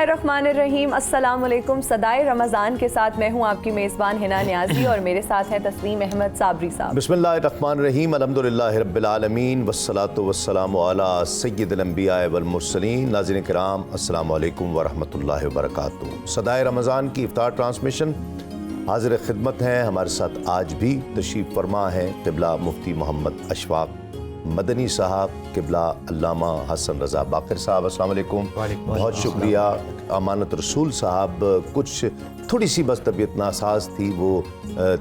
बिस्मिल्लाहिर्रहमानिर्रहीम। अस्सलामुअलैकुम। सदाए रमज़ान के साथ मैं हूँ आपकी मेज़बान हिना नियाज़ी और मेरे साथ हैं तस्लीम अहमद साबरी साहब। बिस्मिल्लाहिर्रहमानिर्रहीम। अल्हम्दुलिल्लाहि रब्बिल आलमीन वस्सलातु वस्सलामु अला सय्यिदिल अंबिया वल मुरसलीन। नाज़रीन किराम, अस्सलामु अलैकुम व रहमतुल्लाहि व बरकातुहू। सदाए रमज़ान की इफ्तार ट्रांसमिशन हाज़िर खिदमत हैं। हमारे साथ आज भी तशरीफ़ फरमा हैं क़िबला मुफ्ती मोहम्मद अशफाक़ मदनी साहब, क़िबला अल्लामा हसन रज़ा बाक़िर साहब। अस्सलाम वालेकुम। बहुत शुक्रिया। अमानत रसूल साहब कुछ थोड़ी सी बस तबीयत नासाज थी, वो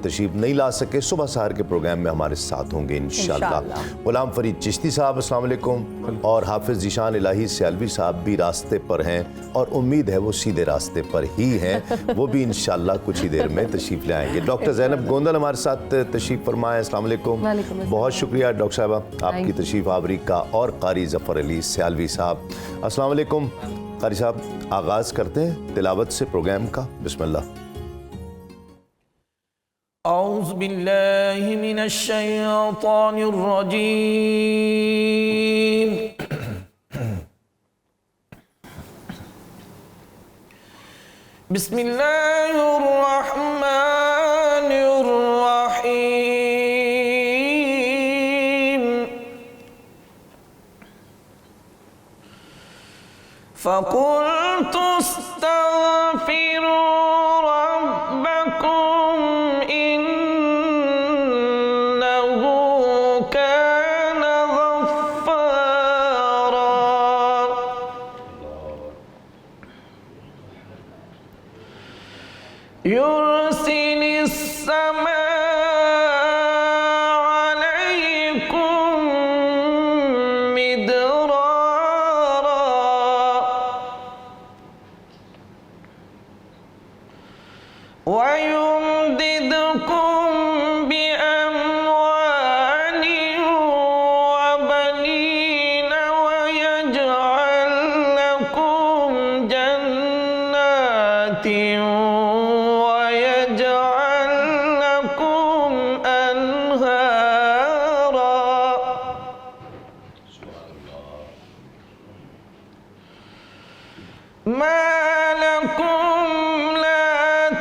तशरीफ़ नहीं ला सके। सुबह सहर के प्रोग्राम में हमारे साथ होंगे इंशाअल्लाह। ग़ुलाम फ़रीद चिश्ती साहब अस्सलाम वालेकुम। और हाफिज़ ज़ीशान इलाही सियालवी साहब भी रास्ते पर हैं और उम्मीद है वो सीधे रास्ते पर ही हैं, वो भी इंशाअल्लाह कुछ ही देर में तशरीफ़ ले आएंगे। डॉक्टर ज़ैनब गोंदल हमारे साथ तशरीफ़ फरमाएं। अस्सलाम वालेकुम। बहुत शुक्रिया डॉक्टर साहबा आपकी तशरीफ़ आवरी का। और क़ारी ज़फ़र अली सियालवी साहब अस्सलाम वालेकुम। क़ारी साहब, आगाज़ करते हैं तिलावत से प्रोग्राम का। बिस्मिल्लाह। औज़ु बिल्लाहि मिनश शैतानिर रजीम। बिस्मिल्लाहिर रहमानिर रहीम। फ़क़ुल्तु इस्तग़फ़िरू रब्बकुम इन्नहु कान गफ़्फ़ारा। युरसिलिस समा अलैकुम मिदरारा वयुमदिदकुम बिअम्वालिन वबनीन वयजअल लकुम जन्नातिन वयजअल लकुम अनहारा। मा लकुम ला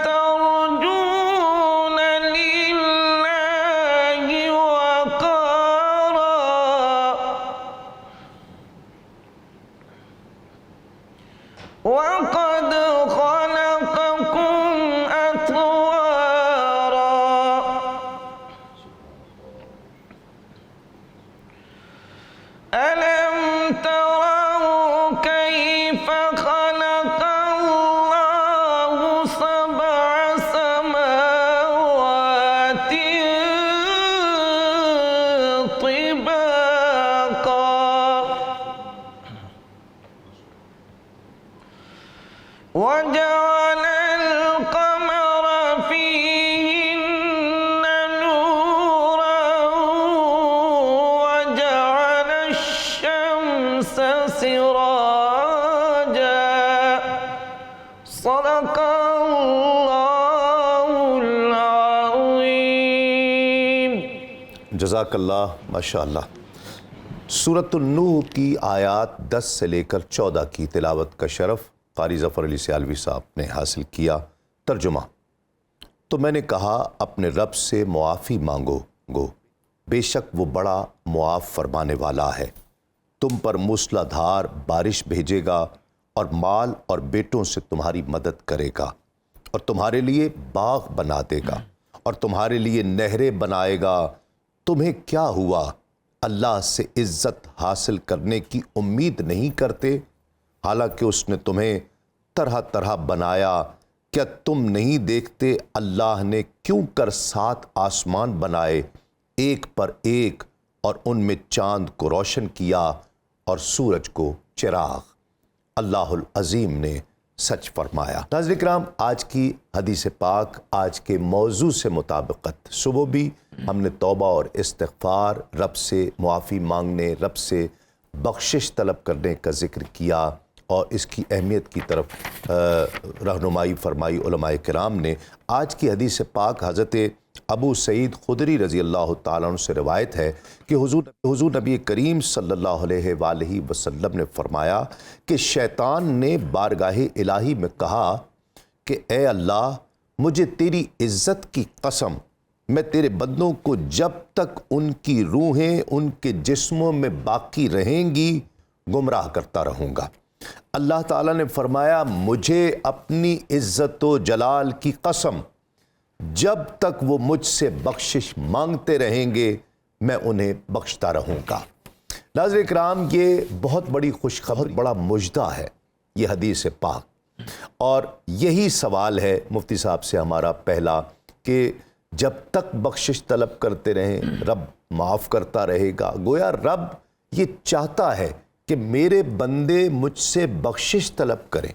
तर्जून लिल्लाहि वक़ारा वक़द ख़लक़कुम अतवारा। अलम तरौ कैफ़ ख़लक़ल्लाहु सबअ समावातिन तिबाक़ा वजअलल क़मर फ़ीहिन्ना नूरन वजअलश शम्स सिराजा। सदक़ल्लाहुल अज़ीम। जज़ाकल्लाह माशाअल्लाह। सूरतुन नूह की आयात 10 से लेकर 14 की तिलावत का शरफ़ क़ारी ज़फ़र अली सियालवी साहब ने हासिल किया। तर्जुमा। तो मैंने कहा अपने रब से मुआफ़ी मांगो गो, बेशक वो बड़ा मुआफ़ फरमाने वाला है। तुम पर मूसलाधार बारिश भेजेगा और माल और बेटों से तुम्हारी मदद करेगा और तुम्हारे लिए बाग बना देगा और तुम्हारे लिए नहरें बनाएगा। तुम्हें क्या हुआ, अल्लाह से इज़्ज़त हासिल करने की उम्मीद नहीं करते, हालांकि उसने तुम्हें तरह तरह बनाया। क्या तुम नहीं देखते अल्लाह ने क्यों कर 7 आसमान बनाए एक पर एक और उनमें चांद को रोशन किया और सूरज को चिराग। अल्लाहुल अज़ीम ने सच फरमाया। नाज़रीन किराम, आज की हदीस पाक आज के मौजू से मुताबिकत सुबह भी हमने तौबा और इस्तिग़फ़ार, रब से मुआफ़ी मांगने, रब से बख्शिश तलब करने का ज़िक्र किया और इसकी अहमियत की तरफ रहनुमाई फरमाई उलमाए किराम ने। आज की हदीस पाक हज़रत अबू सईद खुदरी रज़ी अल्लाह ताला अन्हु से रिवायत है कि हुजूर नबी करीम सल्लल्लाहु अलैहि वसल्लम ने फरमाया कि शैतान ने बारगाहे इलाही में कहा कि ए अल्लाह, मुझे तेरी इज़्ज़त की कसम, मैं तेरे बंदों को जब तक उनकी रूहें उनके जिस्मों में बाकी रहेंगी गुमराह करता रहूँगा। अल्लाह ताला ने फरमाया, मुझे अपनी इज़्ज़त व जलाल की कसम, जब तक वो मुझसे बख्शिश मांगते रहेंगे मैं उन्हें बख्शता रहूँगा। नाज़रीन इकराम, ये बहुत बड़ी खुशखबर, बड़ा मुजदा है ये हदीस पाक, और यही सवाल है मुफ्ती साहब से हमारा पहला कि जब तक बख्शिश तलब करते रहें रब माफ़ करता रहेगा। गोया रब ये चाहता है कि मेरे बंदे मुझसे बख्शिश तलब करें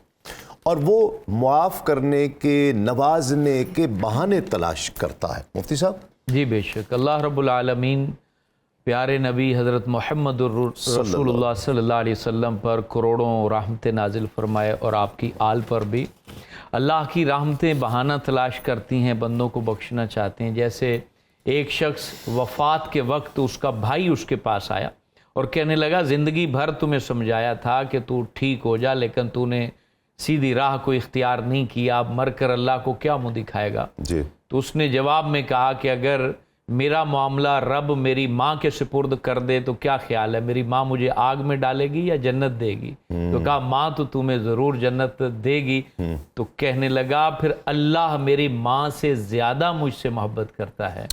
और वो माफ़ करने के, नवाजने के बहाने तलाश करता है। मुफ्ती साहब जी बेशक, अल्लाह रब्बुल आलमीन प्यारे नबी हज़रत मोहम्मद रसूलुल्लाह सल्लल्लाहु अलैहि वसल्लम पर करोड़ों रहमतें नाजिल फरमाए और आपकी आल पर भी। अल्लाह की रहमतें बहाना तलाश करती हैं, बंदों को बख्शना चाहते हैं। जैसे एक शख्स वफ़ात के वक्त उसका भाई उसके पास आया और कहने लगा, ज़िंदगी भर तुम्हें समझाया था कि तू ठीक हो जा, लेकिन तूने सीधी राह को इख्तियार नहीं किया, अब मर कर अल्लाह को क्या मुँह दिखाएगा जी। तो उसने जवाब में कहा कि अगर मेरा मामला रब मेरी माँ के सुपुर्द कर दे तो क्या ख्याल है, मेरी माँ मुझे आग में डालेगी या जन्नत देगी? तो कहा माँ तो तुम्हें ज़रूर जन्नत देगी। तो कहने लगा, फिर अल्लाह मेरी माँ से ज़्यादा मुझसे मोहब्बत करता है।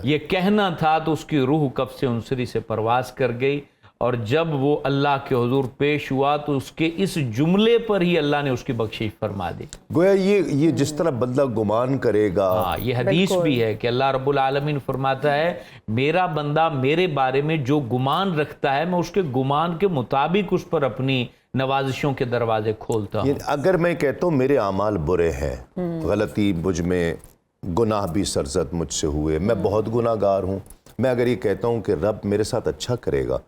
ये कहना था तो उसकी रूह कब्ज़ से उनसरी से परवास कर गई, और जब वो अल्लाह के हुजूर पेश हुआ तो उसके इस जुमले पर ही अल्लाह ने उसकी बख्शिश फरमा दी। गोया ये जिस तरह बंदा गुमान करेगा, हाँ, ये हदीस भी है कि अल्लाह रब्बुल आलमीन फरमाता है, मेरा बंदा मेरे बारे में जो गुमान रखता है मैं उसके गुमान के मुताबिक उस पर अपनी नवाजिशों के दरवाजे खोलता हूँ। अगर मैं कहता हूँ मेरे आमाल बुरे हैं, गलती मुझ में, गुनाह भी सरजद मुझसे हुए, मैं बहुत गुनाहगार हूँ, मैं अगर ये कहता हूँ कि रब मेरे साथ अच्छा करेगा,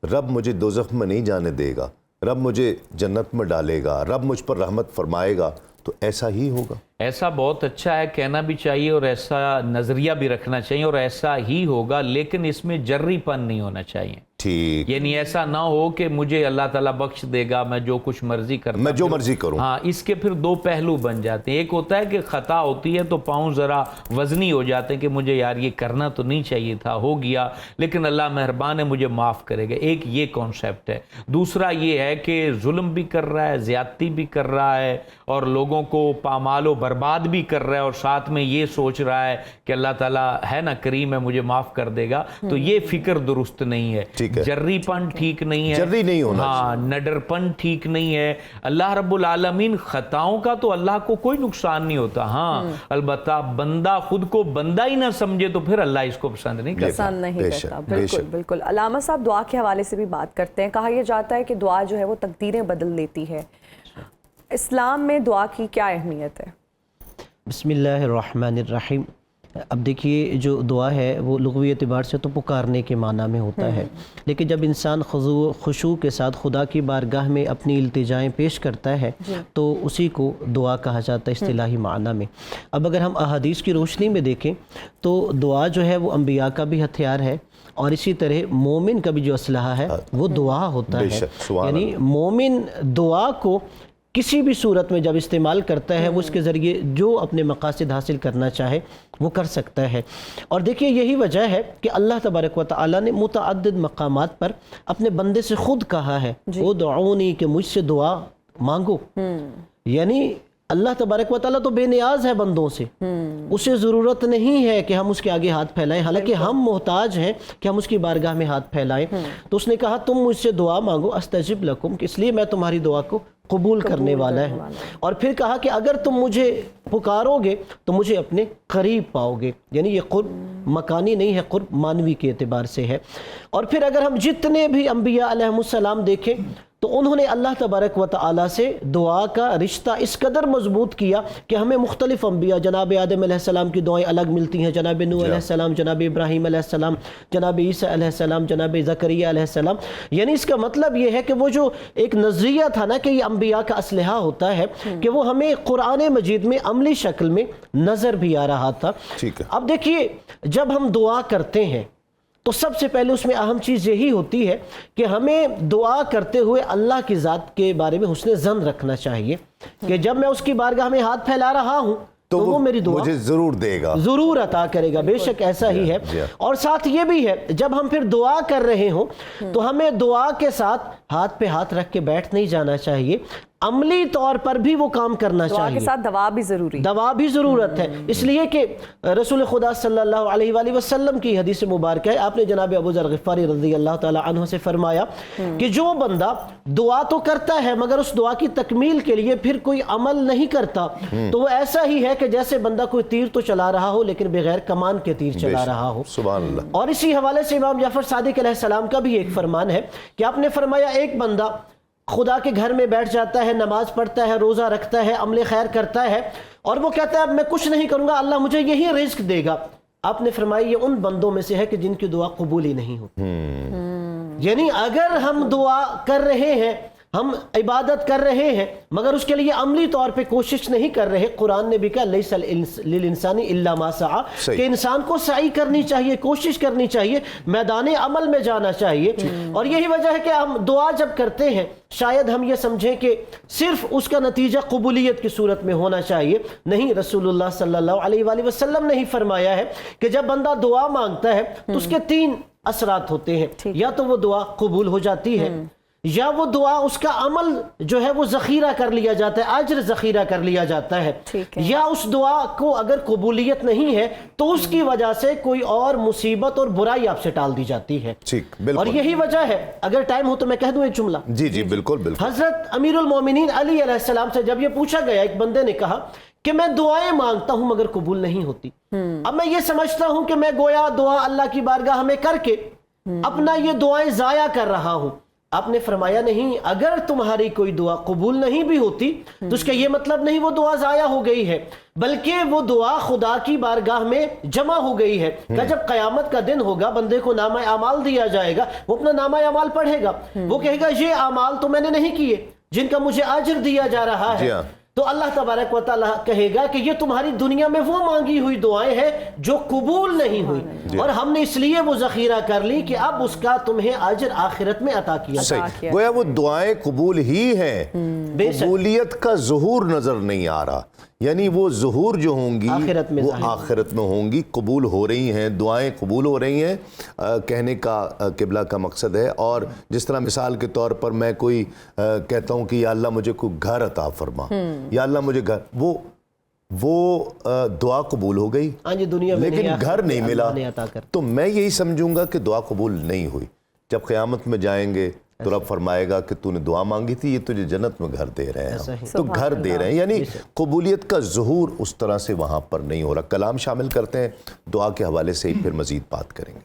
रब मुझे दोज़ख में नहीं जाने देगा, रब मुझे जन्नत में डालेगा, रब मुझ पर रहमत फरमाएगा, तो ऐसा ही होगा। ऐसा बहुत अच्छा है, कहना भी चाहिए और ऐसा नज़रिया भी रखना चाहिए और ऐसा ही होगा, लेकिन इसमें जर्रीपन नहीं होना चाहिए। ठीक, यानी ऐसा ना हो कि मुझे अल्लाह ताला बख्श देगा, मैं जो कुछ मर्जी करता, मैं जो मर्जी करूं। हाँ, इसके फिर दो पहलू बन जाते हैं। एक होता है कि खता होती है तो पाँव ज़रा वजनी हो जाते हैं कि मुझे यार ये करना तो नहीं चाहिए था, हो गया, लेकिन अल्लाह मेहरबान है, मुझे माफ़ करेगा। एक ये कॉन्सेप्ट है। दूसरा ये है कि जुल्म भी कर रहा है, ज़्यादती भी कर रहा है और लोगों को पामालो बर्बाद भी कर रहा है, और साथ में ये सोच रहा है कि अल्लाह ताला है ना करीम है, मुझे माफ़ कर देगा। तो ये फिक्र दुरुस्त नहीं है, जर्रीपन ठीक नहीं है, जर्री नहीं होना, हाँ, नडरपन ठीक नहीं है। अल्लाह रब्बुल आलमीन खताओं का तो अल्लाह को कोई नुकसान नहीं होता। हाँ, अलबत्ता बंदा खुद को बंदा ही ना समझे तो फिर अल्लाह इसको पसंद नहीं करता। बिल्कुल बिल्कुल। अल्लामा साहब, दुआ के हवाले से भी बात करते हैं। कहा यह जाता है कि दुआ जो है वो तकदीरें बदल देती है। इस्लाम में दुआ की क्या अहमियत है? बिस्मिल्लाहिर्रहमानिर्रहीम। अब देखिए, जो दुआ है वो लुग़वी एतबार से तो पुकारने के माना में होता है, लेकिन जब इंसान खुशू के साथ खुदा की बारगाह में अपनी इल्तिजाएं पेश करता है तो उसी को दुआ कहा जाता है इस्तिलाही माना में। अब अगर हम अहादीस की रोशनी में देखें तो दुआ जो है वो अम्बिया का भी हथियार है, और इसी तरह मोमिन का भी जो असलहा है वो दुआ होता है। यानी मोमिन दुआ को किसी भी सूरत में जब इस्तेमाल करता है वो उसके ज़रिए जो अपने मकासद हासिल करना चाहे वो कर सकता है। और देखिए, यही वजह है कि अल्लाह तबारक व तआला ने मुतअद्दिद मकामात पर अपने बंदे से खुद कहा है, उदऊनी, कि मुझसे दुआ मांगो। यानी अल्लाह तबारक व तआला तो बेनियाज है बंदों से, उसे ज़रूरत नहीं है कि हम उसके आगे हाथ फैलाएं, हालांकि हम मोहताज हैं कि हम उसकी बारगाह में हाथ फैलाएं। तो उसने कहा, तुम मुझसे दुआ मांगो, अस्तजिब लकुम, इसलिए मैं तुम्हारी दुआ को कबूल करने वाला है। और फिर कहा कि अगर तुम मुझे पुकारोगे तो मुझे अपने करीब पाओगे। यानी ये कुर्ब मकानी नहीं है, कुर्ब मानवी के एतबार से है। और फिर अगर हम जितने भी अम्बिया अलैहिमुस्सलाम देखें तो उन्होंने अल्लाह तबारक व तआला से दुआ का रिश्ता इस कदर मजबूत किया कि हमें मुख्तलिफ अम्बिया, जनाब आदम अलैहिस्सलाम की दुआएं अलग मिलती हैं, जनाब नूह अलैहिस्सलाम, जनाब इब्राहीम अलैहिस्सलाम, जनाब ईसा अलैहिस्सलाम, जनाब ज़करिया अलैहिस्सलाम। यानी इसका मतलब ये है कि वो जो एक नज़रिया था ना कि ये अम्बिया का असलहा होता है कि वो हमें कुरान मजीद में अमली शक्ल में नज़र भी आ रहा था। ठीक है। अब देखिए, जब हम दुआ करते हैं तो सबसे पहले उसमें अहम चीज़ यही होती है कि हमें दुआ करते हुए अल्लाह की ज़ात के बारे में हुस्न ज़न रखना चाहिए कि जब मैं उसकी बारगाह में हाथ फैला रहा हूँ तो वो मेरी दुआ मुझे जरूर देगा, जरूर अता करेगा। बेशक ऐसा ही है। और साथ ये भी है, जब हम फिर दुआ कर रहे हो तो हमें दुआ के साथ हाथ पे हाथ रख के बैठ नहीं जाना चाहिए, अमली तौर पर भी वो काम करना दुआ चाहिए। के साथ दवा भी जरूरी, दवा भी ज़रूरत है, इसलिए कि रसूल खुदा सल्लल्लाहु अलैहि वसल्लम की हदीस मुबारक है, आपने जनाब अबू ज़र ग़िफ़ारी रज़ी अल्लाह ताला अन्हु से फरमाया कि जो बंदा दुआ तो करता है मगर उस दुआ की तकमील के लिए फिर कोई अमल नहीं करता तो वो ऐसा ही है कि जैसे बंदा कोई तीर तो चला रहा हो लेकिन बगैर कमान के तीर चला रहा हो। सुभान अल्लाह। और इसी हवाले से इमाम जाफर सादिक अलैहिस्सलाम का भी एक फरमान है कि आपने फरमाया, एक बंदा खुदा के घर में बैठ जाता है, नमाज पढ़ता है, रोज़ा रखता है, अमल खैर करता है और वो कहता है अब मैं कुछ नहीं करूँगा, अल्लाह मुझे यही रिज़्क देगा। आपने फरमाया ये उन बंदों में से है कि जिनकी दुआ कबूल ही नहीं होती। यानी अगर हम दुआ कर रहे हैं, हम इबादत कर रहे हैं मगर उसके लिए अमली तौर पे कोशिश नहीं कर रहे, कुरान ने भी कहा लैसा लिल इंसानी इल्ला मा सआ, कि इंसान को सही करनी चाहिए, कोशिश करनी चाहिए, मैदान अमल में जाना चाहिए। और यही वजह है कि हम दुआ जब करते हैं शायद हम ये समझें कि सिर्फ उसका नतीजा कबूलियत की सूरत में होना चाहिए। नहीं, रसूलुल्लाह सल्लल्लाहु अलैहि वसल्लम ने ही फरमाया है कि जब बंदा दुआ मांगता है तो उसके 3 असरात होते हैं, या तो वो दुआ कबूल हो जाती है, या वो दुआ उसका अमल जो है वो ज़ख़ीरा कर लिया जाता है, अज्र ज़ख़ीरा कर लिया जाता है, या उस दुआ को अगर कबूलियत नहीं है तो उसकी वजह से कोई और मुसीबत और बुराई आपसे टाल दी जाती है। ठीक, बिल्कुल। और यही वजह है, अगर टाइम हो तो मैं कह दूं एक जुमला। जी जी बिल्कुल बिल्कुल। हजरत अमीरुल मोमिनीन अली अलैहिस्सलाम से जब ये पूछा गया, एक बंदे ने कहा कि मैं दुआएं मांगता हूं मगर कबूल नहीं होती, अब मैं ये समझता हूं कि मैं गोया दुआ अल्लाह की बारगाह में करके अपना ये दुआएं जाया कर रहा हूं। आपने फरमाया नहीं, अगर तुम्हारी कोई दुआ कबूल नहीं भी होती तो उसका ये मतलब नहीं वो दुआ जाया हो गई है, बल्कि वो दुआ खुदा की बारगाह में जमा हो गई है। कि जब कयामत का दिन होगा, बंदे को नामा अमाल दिया जाएगा, वो अपना नामा अमाल पढ़ेगा, वो कहेगा ये अमाल तो मैंने नहीं किए जिनका मुझे अजर दिया जा रहा है। तो अल्लाह तबारक व तआला कहेगा कि ये तुम्हारी दुनिया में वो मांगी हुई दुआएं हैं जो कबूल नहीं हुई और हमने इसलिए वो ज़ख़ीरा कर ली कि अब उसका तुम्हें अजर आखिरत में अता किया। गोया वो दुआएं कबूल ही हैं, कबूलियत का ज़ुहूर नजर नहीं आ रहा, यानी वो ज़ुहूर जो होंगी आखिरत में, वो आखिरत में होंगी, कबूल हो रही हैं, दुआएं कबूल हो रही हैं। कहने का किबला का मकसद है। और जिस तरह मिसाल के तौर पर मैं कोई कहता हूँ कि या अल्लाह मुझे कोई घर अता फरमा, या अल्लाह मुझे घर, वो दुआ कबूल हो गई, हाँ जी, दुनिया में लेकिन घर नहीं मिला, तो मैं यही समझूंगा कि दुआ कबूल नहीं हुई। जब क़यामत में जाएंगे तो रब फरमाएगा कि तूने दुआ मांगी थी, ये तुझे जन्नत में घर दे रहे हैं, तो घर दे रहे हैं, यानी कबूलियत का ज़ुहूर उस तरह से वहाँ पर नहीं हो रहा। कलाम शामिल करते हैं, दुआ के हवाले से ही फिर मज़ीद बात करेंगे।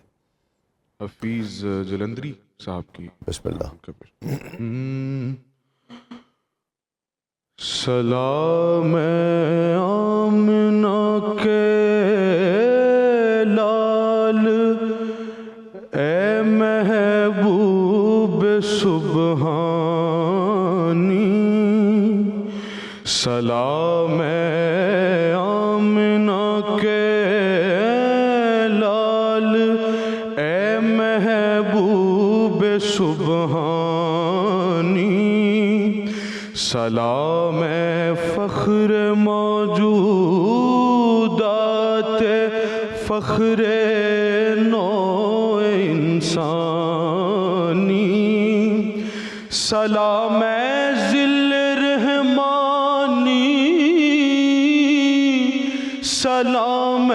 हफीज़ जलंधरी साहब की बिस्मिल्लाह। सलाम आमना के लाल ए महबूब सुबहानी, सलाम आमना के लाल ए महबूब सुबहानी, सलाम फ़ख्र मौजूदात फ़ख्र नौ इंसानी, सलाम ज़िल रहमानी, सलाम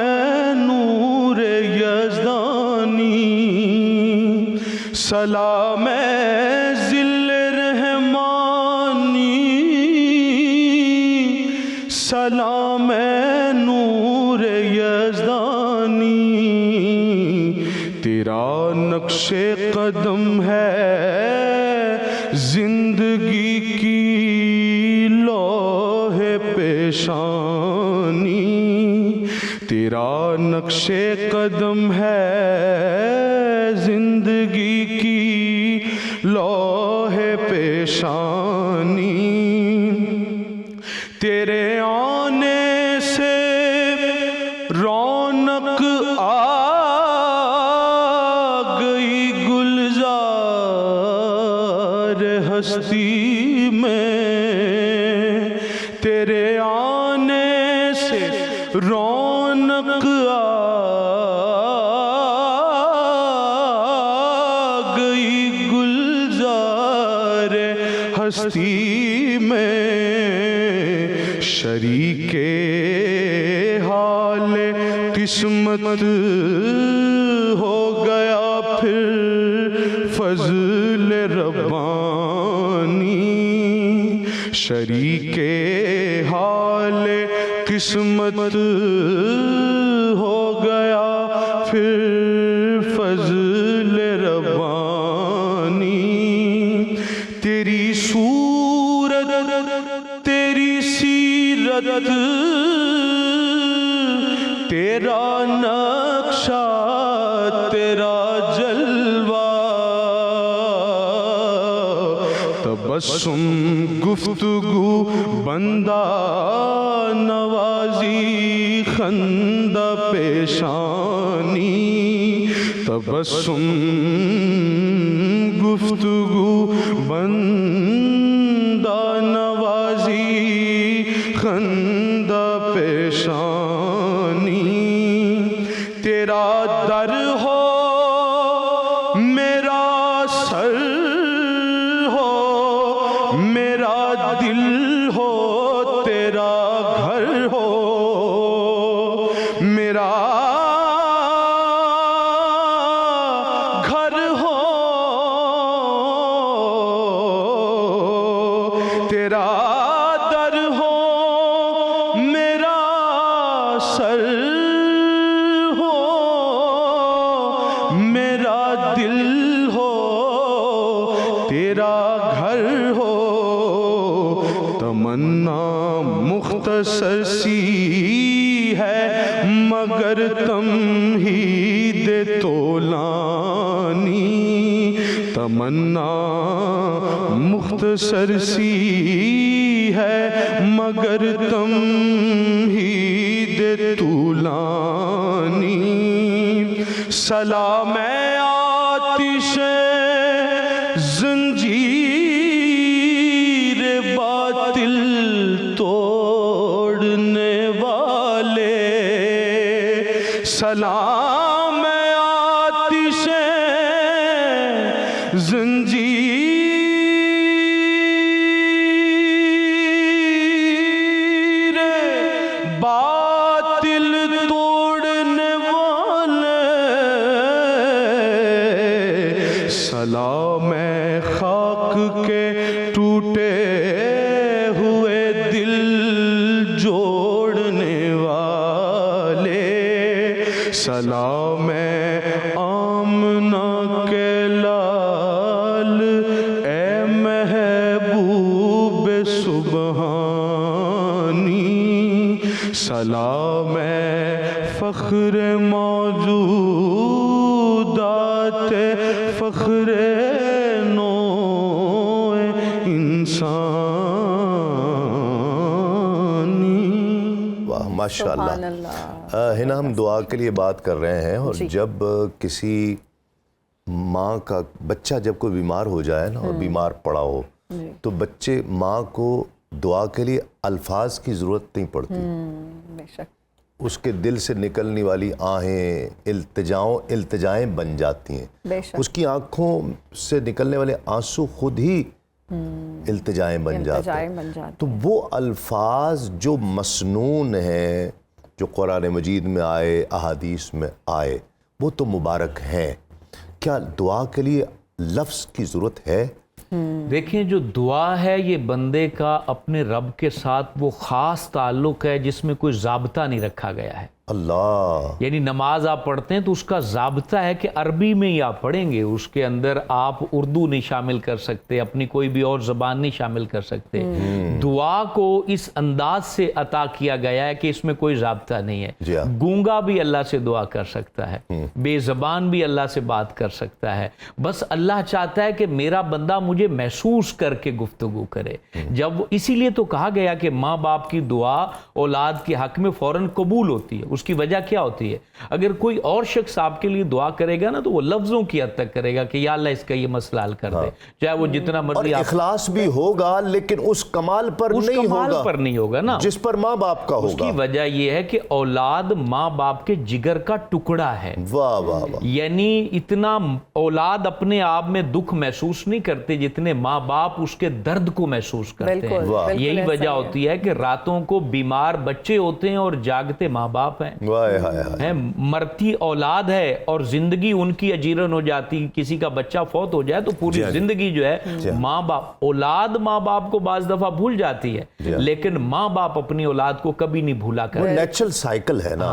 नूर यज़दानी, सलाम ज़िल रहमानी, सलाम नूर यज़दानी, तेरा नक्शे कदम है जिंदगी नक्शे कदम है जिंदगी की लौहे पेशानी, तेरे आने से रौनक आ गई गुलजार हस्ती में, तेरे आने से रौनक आ गई गुलजार हस्ती में, शरीके हाल किस्मत हो गया फिर फजल रब्बानी, शरीके हाल किस्मत हो गया फिर फजल रब्बानी, तेरी सूरत तेरी सीरत तेरा नक्शा तेरा जलवा, तबस्सुम गुफ्तगू बंदा नवाजी खंदा पेशानी, तबस्सुम गुफ्तगू बंदा नवाजी खंदा पेशानी, तेरा दर हो मेरा सर हो, मेरा दिल हो तेरा घर हो, मेरा घर हो तेरा दर हो, मेरा सर हो, मेरा दिल हो तेरा घर हो, तमन्ना मुख्तसर सी है मगर तमहीद तोलानी, तमन्ना मुख्तसर सी है मगर तमहीद तूलानी, सलाम आतिशे जंजीर बातिल तोड़ने वाले, सलाम आतिशे जंजीर बातिल तोड़ने वाले, सलाम खाक के टूटे हुए दिल जोड़ने वाले, सलाम आमना के लाल ए महबूब सुबहानी, सलाम फ़ख्र मौजूदात फ़ख्र नौए इंसानी। वाह माशाअल्लाह। सुभान अल्लाह। हिना हम दुआ के लिए बात कर रहे हैं, और जब किसी माँ का बच्चा जब कोई बीमार हो जाए ना और बीमार पड़ा हो, तो बच्चे माँ को दुआ के लिए अल्फाज की ज़रूरत नहीं पड़ती, बेशक उसके दिल से निकलने वाली आहें इल्तिजाएं बन जाती हैं, बेशक उसकी आँखों से निकलने वाले आंसू खुद ही इल्तिजाएं बन जाते हैं। तो वो अल्फाज जो मसनून हैं, जो कुरान मजीद में आए, अहादीस में आए, वो तो मुबारक हैं। क्या दुआ के लिए लफ्ज़ की ज़रूरत है? देखिए, जो दुआ है ये बंदे का अपने रब के साथ वो ख़ास ताल्लुक़ है जिसमें कोई ज़ाब्ता नहीं रखा गया है। अल्लाह। यानी नमाज आप पढ़ते हैं तो उसका ज़ाब्ता है कि अरबी में ही आप पढ़ेंगे, उसके अंदर आप उर्दू नहीं शामिल कर सकते, अपनी कोई भी और ज़बान नहीं शामिल कर सकते। दुआ को इस अंदाज से अता किया गया है कि इसमें कोई ज़ाब्ता नहीं जी हाँ। है। गूंगा भी अल्लाह से दुआ कर सकता है, बेज़बान भी अल्लाह से बात कर सकता है। बस अल्लाह चाहता है कि मेरा बंदा मुझे महसूस करके गुफ्तगू करे। जब इसीलिए तो कहा गया कि माँ बाप की दुआ औलाद के हक में फ़ौरन कबूल होती है। उसकी वजह क्या होती है? अगर कोई और शख्स आपके लिए दुआ करेगा ना तो वो लफ्जों की हद तक करेगा कि या अल्लाह इसका ये मसला हल कर दे, चाहे वो जितना और मर्जी इखलास भी होगा, लेकिन उस कमाल पर नहीं होगा ना जिस पर माँ बाप का होगा। उसकी वजह यह है कि औलाद माँ बाप के जिगर का टुकड़ा है। वाह वाह वाह। यानी इतना औलाद अपने आप में दुख महसूस नहीं करते जितने माँ बाप उसके दर्द को महसूस करते हैं। बिल्कुल, यही ऐसा वजह ही है। होती है कि रातों को बीमार बच्चे होते हैं और जागते माँ बाप हैं। वाह हाय हाय। है मरती औलाद है और जिंदगी उनकी अजीरन हो जाती। किसी का बच्चा फौत हो जाए तो पूरी जी हाँ। जिंदगी जो है माँ बाप, औलाद माँ बाप को बाज दफा भूल जाती है, लेकिन माँ बाप अपनी औलाद को कभी नहीं भूला वो कर। नेचुरल साइकिल है ना।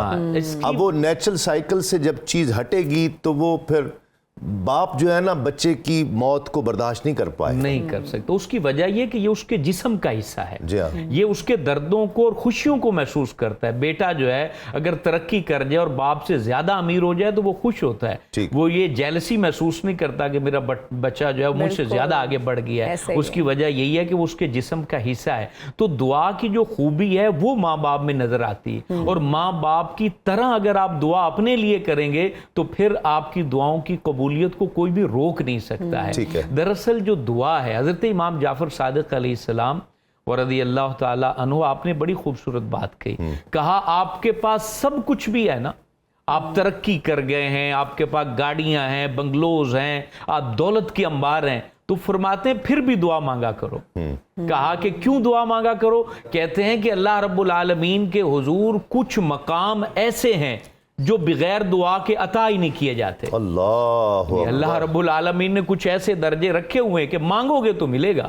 अब वो नेचुरल साइकिल से जब चीज हटेगी तो वो फिर बाप जो है ना बच्चे की मौत को बर्दाश्त नहीं कर पाए। नहीं कर सकते। उसकी वजह यह कि ये उसके जिस्म का हिस्सा है। जी हाँ। ये उसके दर्दों को और खुशियों को महसूस करता है। बेटा जो है अगर तरक्की कर जाए और बाप से ज्यादा अमीर हो जाए तो वो खुश होता है। ठीक। वो ये जेलसी महसूस नहीं करता कि मेरा बच्चा जो है मुझसे बिल्कुल। ज्यादा आगे बढ़ गया है। ऐसे ही उसकी वजह यही है कि वो उसके जिस्म का हिस्सा है। तो दुआ की जो खूबी है वो माँ बाप में नजर आती है। और माँ बाप की तरह अगर आप दुआ अपने लिए करेंगे तो फिर आपकी दुआओं की कबूलियत को कोई भी रोक नहीं सकता है। ठीक है। दरअसल जो दुआ है, हजरत इमाम जाफर सादिक अलैहिस्सलाम व रज़ी अल्लाह ताला अन्हु, आपने बड़ी खूबसूरत बात कही। कहा आपके पास सब कुछ भी है ना, आप तरक्की कर गए हैं, आपके पास गाड़ियां हैं, बंगलोज हैं, आप दौलत के अंबार हैं, तो फरमाते हैं फिर भी दुआ मांगा करो। कहा कि क्यों दुआ मांगा करो? कहते हैं कि अल्लाह रब्बुल आलमीन के हुजूर कुछ मकाम ऐसे हैं जो बगैर दुआ के अता ही नहीं किए जाते। अल्लाह रब्बुल आलमीन ने कुछ ऐसे दर्जे रखे हुए हैं कि मांगोगे तो मिलेगा।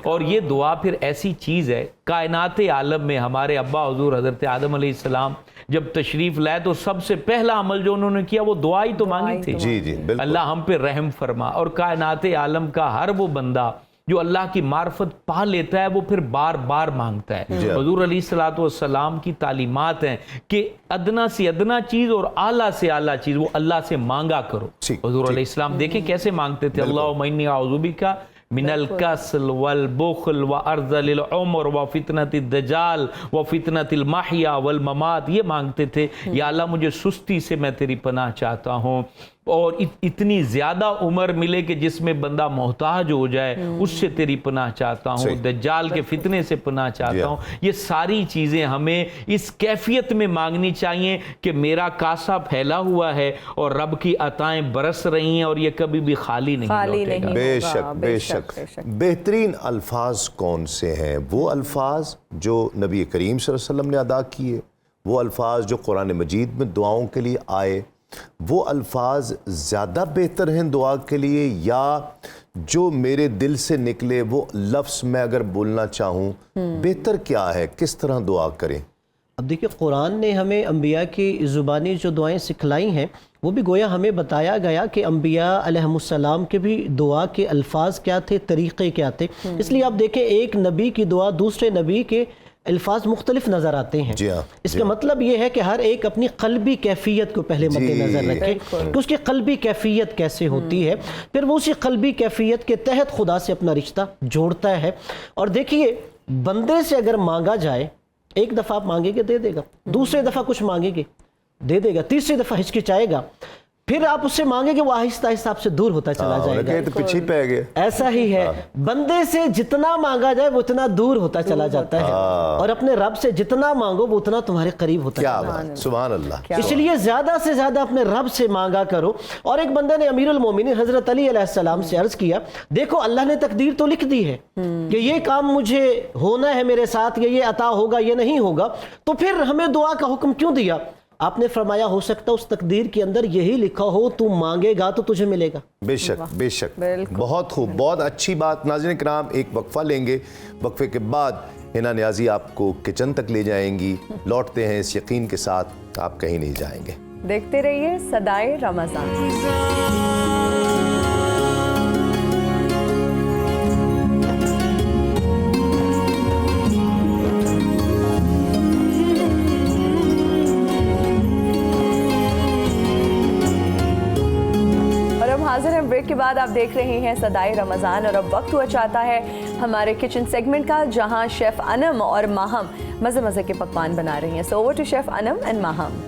और ये दुआ फिर ऐसी चीज है, कायनात आलम में हमारे अब्बा हुजूर हजरत आदम अलैहिस्सलाम जब तशरीफ लाए तो सबसे पहला अमल जो उन्होंने किया वो दुआ ही तो मांगी थी। जी जी बिल्कुल। अल्लाह हम पे रहम फरमा। और कायनात आलम का हर वो बंदा जो अल्लाह की मार्फत पा लेता है वो फिर बार बार मांगता है। हुजूर अलैहिस्सलातु वस्सलाम की तालीमात हैं कि अदना से अदना चीज और आला से आला चीज वो अल्लाह से मांगा करो। हुजूर अलैहिस्सलाम देखे कैसे मांगते थे, अल्लाहुम्मा इन्नी अऊज़ु बिका मिनल कसल वल बुखल व अर्ज़लिल उम्र व फितनतिद दज्जाल व फितनतिल महिया वल ममात। ये मांगते थे, या अल्लाह मुझे सुस्ती से मैं तेरी पनाह चाहता हूँ और इतनी ज्यादा उम्र मिले कि जिसमें बंदा मोहताज हो जाए, उससे तेरी पनाह चाहता हूँ, दज्जाल के फितने से पनाह चाहता हूँ। ये सारी चीजें हमें इस कैफियत में मांगनी चाहिए कि मेरा कासा फैला हुआ है और रब की अताएं बरस रही हैं और ये कभी भी खाली नहीं लौटेगा। बेशक बेशक। बेहतरीन अल्फाज कौन से हैं? वो अल्फाज जो नबी करीम सल्लल्लाहु अलैहि वसल्लम ने अदा किए, वो अल्फाज जो कुरान मजीद में दुआओं के लिए आए, वो अल्फाज ज़्यादा बेहतर हैं दुआ के लिए, या जो मेरे दिल से निकले वो लफ्ज़ मैं अगर बोलना चाहूँ, बेहतर क्या है? किस तरह दुआ करें? अब देखिए, कुरान ने हमें अम्बिया की ज़ुबानी जो दुआएं सिखलाई हैं वो भी गोया हमें बताया गया कि अम्बिया अलैहिमुस्सलाम के भी दुआ के अल्फाज क्या थे, तरीक़े क्या थे। इसलिए आप देखें एक नबी की दुआ दूसरे नबी के अल्फाज मुख्तलिफ नज़र आते हैं। इसका मतलब ये है कि हर एक अपनी क़ल्बी कैफियत को पहले मद्देनज़र रखे कि उसकी क़ल्बी कैफियत कैसे होती है, फिर वो उसी क़ल्बी कैफियत के तहत खुदा से अपना रिश्ता जोड़ता है। और देखिए, बंदे से अगर मांगा जाए, एक दफ़ा आप मांगेंगे दे देगा, दूसरे दफ़ा कुछ मांगेंगे दे देगा, तीसरी दफ़ा हिचकिचाएगा, फिर आप उससे मांगेंगे वो आहिस्ता आहिस्ता आपसे दूर होता चला जाएगा। तो पीछे पे गया। ऐसा ही है, बंदे से जितना मांगा जाए वो उतना दूर होता चला जाता है, और अपने रब से जितना मांगो वो उतना तुम्हारे करीब होता है। सुभान अल्लाह। इसलिए ज्यादा से ज्यादा अपने रब से मांगा करो। और एक बंदे ने अमीरुल मोमिनीन हजरत अली अलैहिस्सलाम से अर्ज किया, देखो अल्लाह ने तकदीर तो लिख दी है कि ये काम मुझे होना है मेरे साथ, ये अता होगा, ये नहीं होगा, तो फिर हमें दुआ का हुक्म क्यों दिया? आपने फरमाया हो सकता उस तकदीर के अंदर यही लिखा हो, तू मांगेगा तो तुझे मिलेगा। बेशक बेशक, बहुत खूब, बहुत अच्छी बात। नाज़रीन किराम, एक वक्फा लेंगे, वक्फे के बाद हिना नियाज़ी आपको किचन तक ले जाएंगी। लौटते हैं इस यकीन के साथ आप कहीं नहीं जाएंगे। देखते रहिए सदाए रमज़ान। हाजिर हैं ब्रेक के बाद, आप देख रहे हैं सदाए रमज़ान और अब वक्त हुआ चाहता है हमारे किचन सेगमेंट का, जहां शेफ़ अनम और माहम मज़े मज़े के पकवान बना रही हैं। So over to chef Anam and Maham.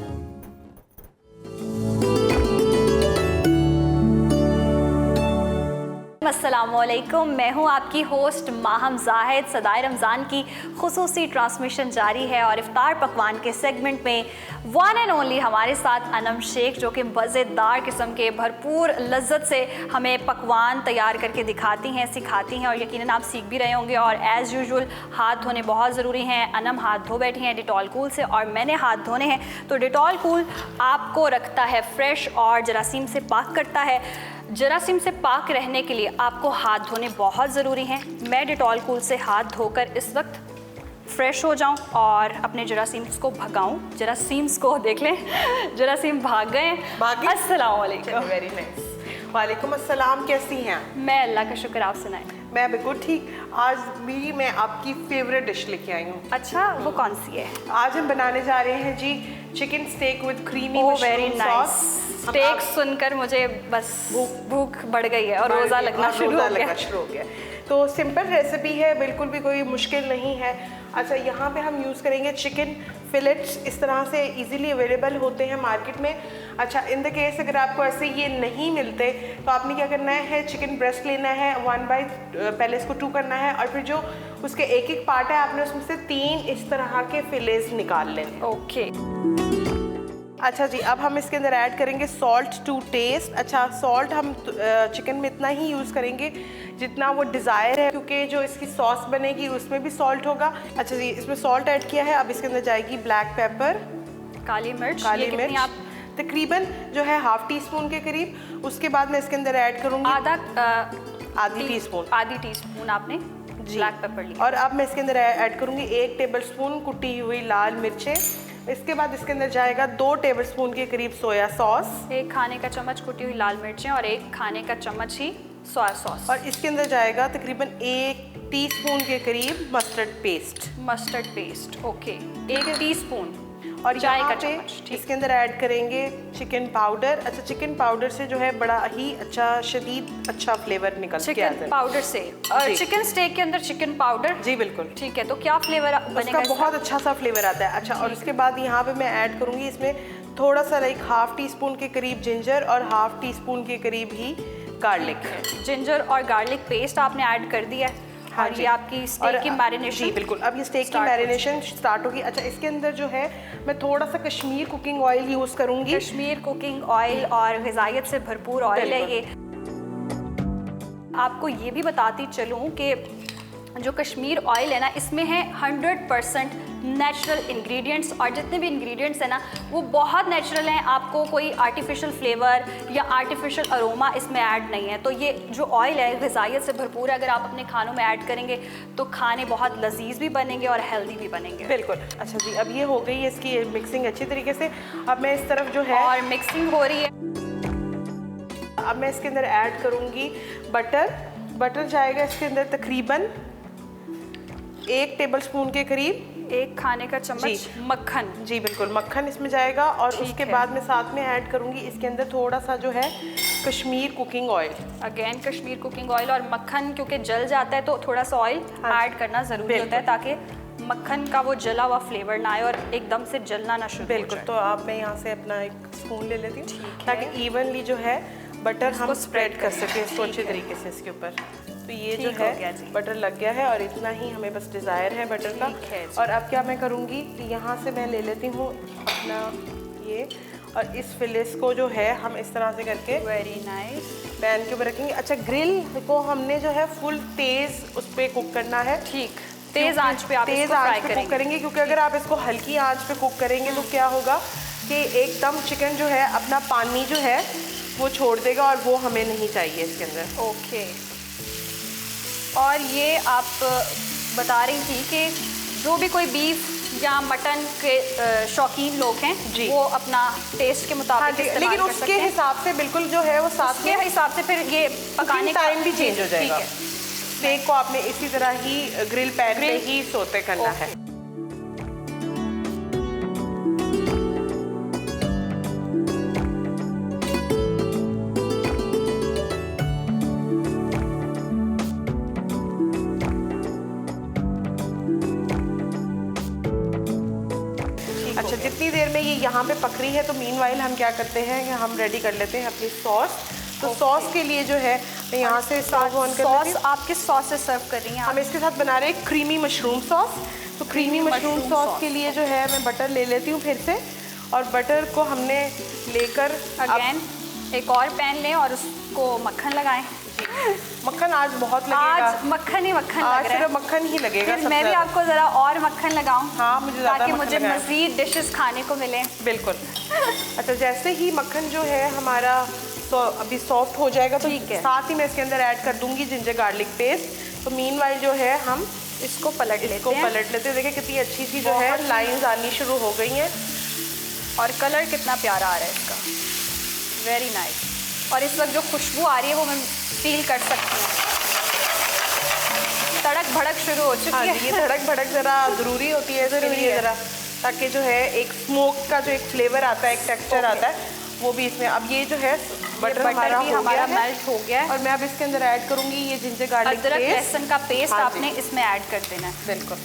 अस्सलामुअलैकुम, मैं हूं आपकी होस्ट माहम जाहिद। सदाए रमज़ान की खुसूसी ट्रांसमिशन जारी है और इफ्तार पकवान के सेगमेंट में वन एंड ओनली हमारे साथ अनम शेख, जो कि मज़ेदार किस्म के भरपूर लज्जत से हमें पकवान तैयार करके दिखाती हैं, सिखाती हैं और यकीनन आप सीख भी रहे होंगे। और एज़ यूजुअल हाथ धोने बहुत ज़रूरी हैं। अनम हाथ धो बैठी हैं डिटॉल कूल से और मैंने हाथ धोने हैं। तो डिटॉल कूल आपको रखता है फ्रेश और जरासीम से पाक करता है। जरासीम से पाक रहने के लिए आपको हाथ धोने बहुत ज़रूरी हैं। मैं डिटॉल कूल से हाथ धोकर इस वक्त फ़्रेश हो जाऊं और अपने जरासीम्स को भगाऊं। जरासीम्स को देख लें, जरासीम भाग गए। अस्सलाम वालेकुम। Very nice. वालेकुम अस्सलाम, कैसी हैं? मैं अल्लाह का शुक्र, आप सुनाएं। मैं बिल्कुल ठीक। आज भी मैं आपकी फेवरेट डिश लेके आई हूँ। अच्छा, वो कौन सी है? आज हम बनाने जा रहे हैं जी chicken steak with creamy very nice. Steak सुनकर मुझे बस भूख बढ़ गई है और रोज़ा लगना शुरू हो गया। तो सिंपल रेसिपी है, बिल्कुल भी कोई मुश्किल नहीं है। अच्छा, यहाँ पे हम यूज़ करेंगे चिकन फिलेट्स। इस तरह से इजीली अवेलेबल होते हैं मार्केट में। अच्छा, इन द केस अगर आपको ऐसे ये नहीं मिलते तो आपने क्या करना है, चिकन ब्रेस्ट लेना है, पहले इसको 2 करना है और फिर जो उसके एक पार्ट है आपने उसमें से 3 इस तरह के फिलेज निकाल लेने। ओके। अच्छा जी, अब हम इसके अंदर ऐड करेंगे सॉल्ट टू टेस्ट। अच्छा, सॉल्ट हम चिकन में इतना ही यूज़ करेंगे जितना वो डिज़ायर है, क्योंकि जो इसकी सॉस बनेगी उसमें भी सॉल्ट होगा। अच्छा जी, इसमें सॉल्ट ऐड किया है। अब इसके अंदर जाएगी ब्लैक पेपर, काली मिर्च आप तकरीबन जो है ½ टीस्पून के करीब। उसके बाद मैं इसके अंदर ऐड करूँगी आधी टीस्पून आपने ब्लैक पेपर लिया। और अब मैं इसके अंदर ऐड करूँगी 1 टेबलस्पून कुटी हुई लाल मिर्चें। इसके बाद इसके अंदर जाएगा 2 टेबलस्पून के करीब सोया सॉस, 1 खाने का चम्मच कुटी हुई लाल मिर्चें और 1 खाने का चम्मच ही सोया सॉस। और इसके अंदर जाएगा तकरीबन 1 टीस्पून के करीब मस्टर्ड पेस्ट। Okay, 1 teaspoon. और चाय का पे चम्मच। इसके अंदर ऐड करेंगे चिकन पाउडर। अच्छा, चिकन पाउडर से जो है बड़ा ही अच्छा फ्लेवर निकल के आता है। चिकन पाउडर से और चिकन स्टेक के अंदर चिकन पाउडर। जी बिल्कुल ठीक है। तो क्या फ्लेवर बनेगा? उसका बहुत अच्छा सा फ्लेवर आता है। अच्छा, और उसके बाद यहाँ पे मैं ऐड करूँगी इसमें थोड़ा सा ½ टीस्पून के करीब जिंजर और ½ टीस्पून के करीब ही गार्लिक। जिंजर और गार्लिक पेस्ट आपने ऐड कर दिया है। हाँ, और ये आपकी स्टेक की मैरिनेशन। जी बिल्कुल, अब ये स्टेक की मैरिनेशन स्टार्ट होगी। अच्छा, इसके अंदर जो है मैं थोड़ा सा कश्मीर कुकिंग ऑयल यूज़ करूँगी। कश्मीर कुकिंग ऑयल और ग़िज़ाइयत से भरपूर ऑयल है ये। आपको ये भी बताती चलूँ कि जो कश्मीर ऑयल है ना, इसमें है 100% नेचुरल इंग्रेडिएंट्स और जितने भी इंग्रेडिएंट्स हैं ना वो बहुत नेचुरल हैं। आपको कोई आर्टिफिशियल फ्लेवर या आर्टिफिशियल अरोमा इसमें ऐड नहीं है। तो ये जो ऑयल है ग़िज़ाइयत से भरपूर है। अगर आप अपने खानों में ऐड करेंगे तो खाने बहुत लजीज भी बनेंगे और हेल्दी भी बनेंगे। बिल्कुल। अच्छा जी, अब ये हो गई है इसकी मिक्सिंग अच्छी तरीके से। अब मैं इस तरफ जो है और मिक्सिंग हो रही है। अब मैं इसके अंदर ऐड करूँगी बटर जाएगा इसके अंदर तकरीबन 1 टेबलस्पून के करीब, 1 खाने का चम्मच मक्खन। जी बिल्कुल, मक्खन इसमें जाएगा। और उसके बाद मैं साथ में ऐड करूँगी इसके अंदर थोड़ा सा जो है Kashmir cooking oil. Again Kashmir cooking oil. और मक्खन क्योंकि जल जाता है तो थोड़ा सा ऑयल ऐड करना ज़रूरी होता है ताकि मक्खन का वो जला हुआ फ्लेवर ना आए और एकदम से जलना ना शुरू हो जाए। बिल्कुल। तो अब मैं यहाँ से अपना एक स्पून ले लेती हूँ ताकि इवनली जो है बटर हम स्प्रेड कर सकें इसको अच्छे तरीके से इसके ऊपर। तो ये जो है बटर लग गया है और इतना ही हमें बस डिज़ायर है बटर का। और अब क्या मैं करूँगी कि यहाँ से मैं ले लेती हूँ अपना ये, और इस फिलिस को जो है हम इस तरह से करके वेरी नाइस पैन के ऊपर रखेंगे। अच्छा, ग्रिल को हमने जो है फुल तेज़ उस पर कुक करना है। ठीक, तेज़ आंच पे आप तेज़ आंच पे कुक करेंगे, क्योंकि अगर आप इसको हल्की आंच पे कुक करेंगे तो क्या होगा कि एकदम चिकन जो है अपना पानी जो है वो छोड़ देगा और वो हमें नहीं चाहिए इसके अंदर। ओके। और ये आप बता रही थी कि जो भी कोई बीफ या मटन के शौकीन लोग हैं जी, वो अपना टेस्ट के मुताबिक इस्तेमाल लेकिन कर उसके सकते हैं। हिसाब से बिल्कुल जो है वो साथ के में हिसाब से फिर ये पकाने का टाइम भी चेंज हो जाएगा। ठीक है। स्टेक को आपने इसी तरह ही ग्रिल पैन पे ही सोते करना है। अच्छा, जितनी देर में ये यहाँ पे पक रही है तो मीनवाइल हम क्या करते हैं कि हम रेडी कर लेते हैं अपनी सॉस। तो सॉस के लिए जो है मैं यहाँ से स्टोव ऑन कर लेती सॉस हूँ। आप किस सॉस से सर्व कर रही हैं? हम इसके साथ बना रहे हैं क्रीमी मशरूम सॉस। तो क्रीमी मशरूम सॉस के लिए जो है मैं बटर ले लेती हूँ फिर से, और बटर को हमने लेकर अगेन एक और पैन लें और उसको मक्खन लगाएं। मक्खन आज बहुत लगेगा। आज मक्खन ही मक्खन आज लग रहा सिर्फ है। मक्खन ही लगेगा। फिर मैं भी आपको ज़रा और मक्खन लगाऊं, हाँ, मुझे ज़्यादा ताकि मक्खन मुझे लगाएं। मज़ीद डिशेस खाने को मिलें। बिल्कुल। अच्छा, जैसे ही मक्खन जो है हमारा अभी सॉफ्ट हो जाएगा तो ठीक है। साथ ही मैं इसके अंदर ऐड कर दूंगी जिंजर गार्लिक पेस्ट। तो मीनवाइल जो है हम इसको पलट लेते हैं। पलट लेते हैं। देखिए कितनी अच्छी सी जो है लाइंस आनी शुरू हो गई हैं, और कलर कितना प्यारा आ रहा है इसका, वेरी नाइस। और इस वक्त जो खुशबू आ रही है वो मैं फील कर सकती हूँ। तड़क भड़क शुरू हो चुकी हाँ है। जी, ये धड़क भड़क ज़रा ज़रूरी होती है इसके लिए ज़रा, ताकि जो है एक स्मोक का जो एक फ्लेवर आता है, एक टेक्सचर आता है, वो भी इसमें। अब ये जो है बटर हमारा भी हमारा है मेल्ट हो गया है। और मैं अब इसके अंदर ऐड करूँगी ये जिंजर गार्लिक अदरक पेस्ट। लहसुन का पेस्ट हाँ जी। आपने इसमें ऐड कर देना है। बिल्कुल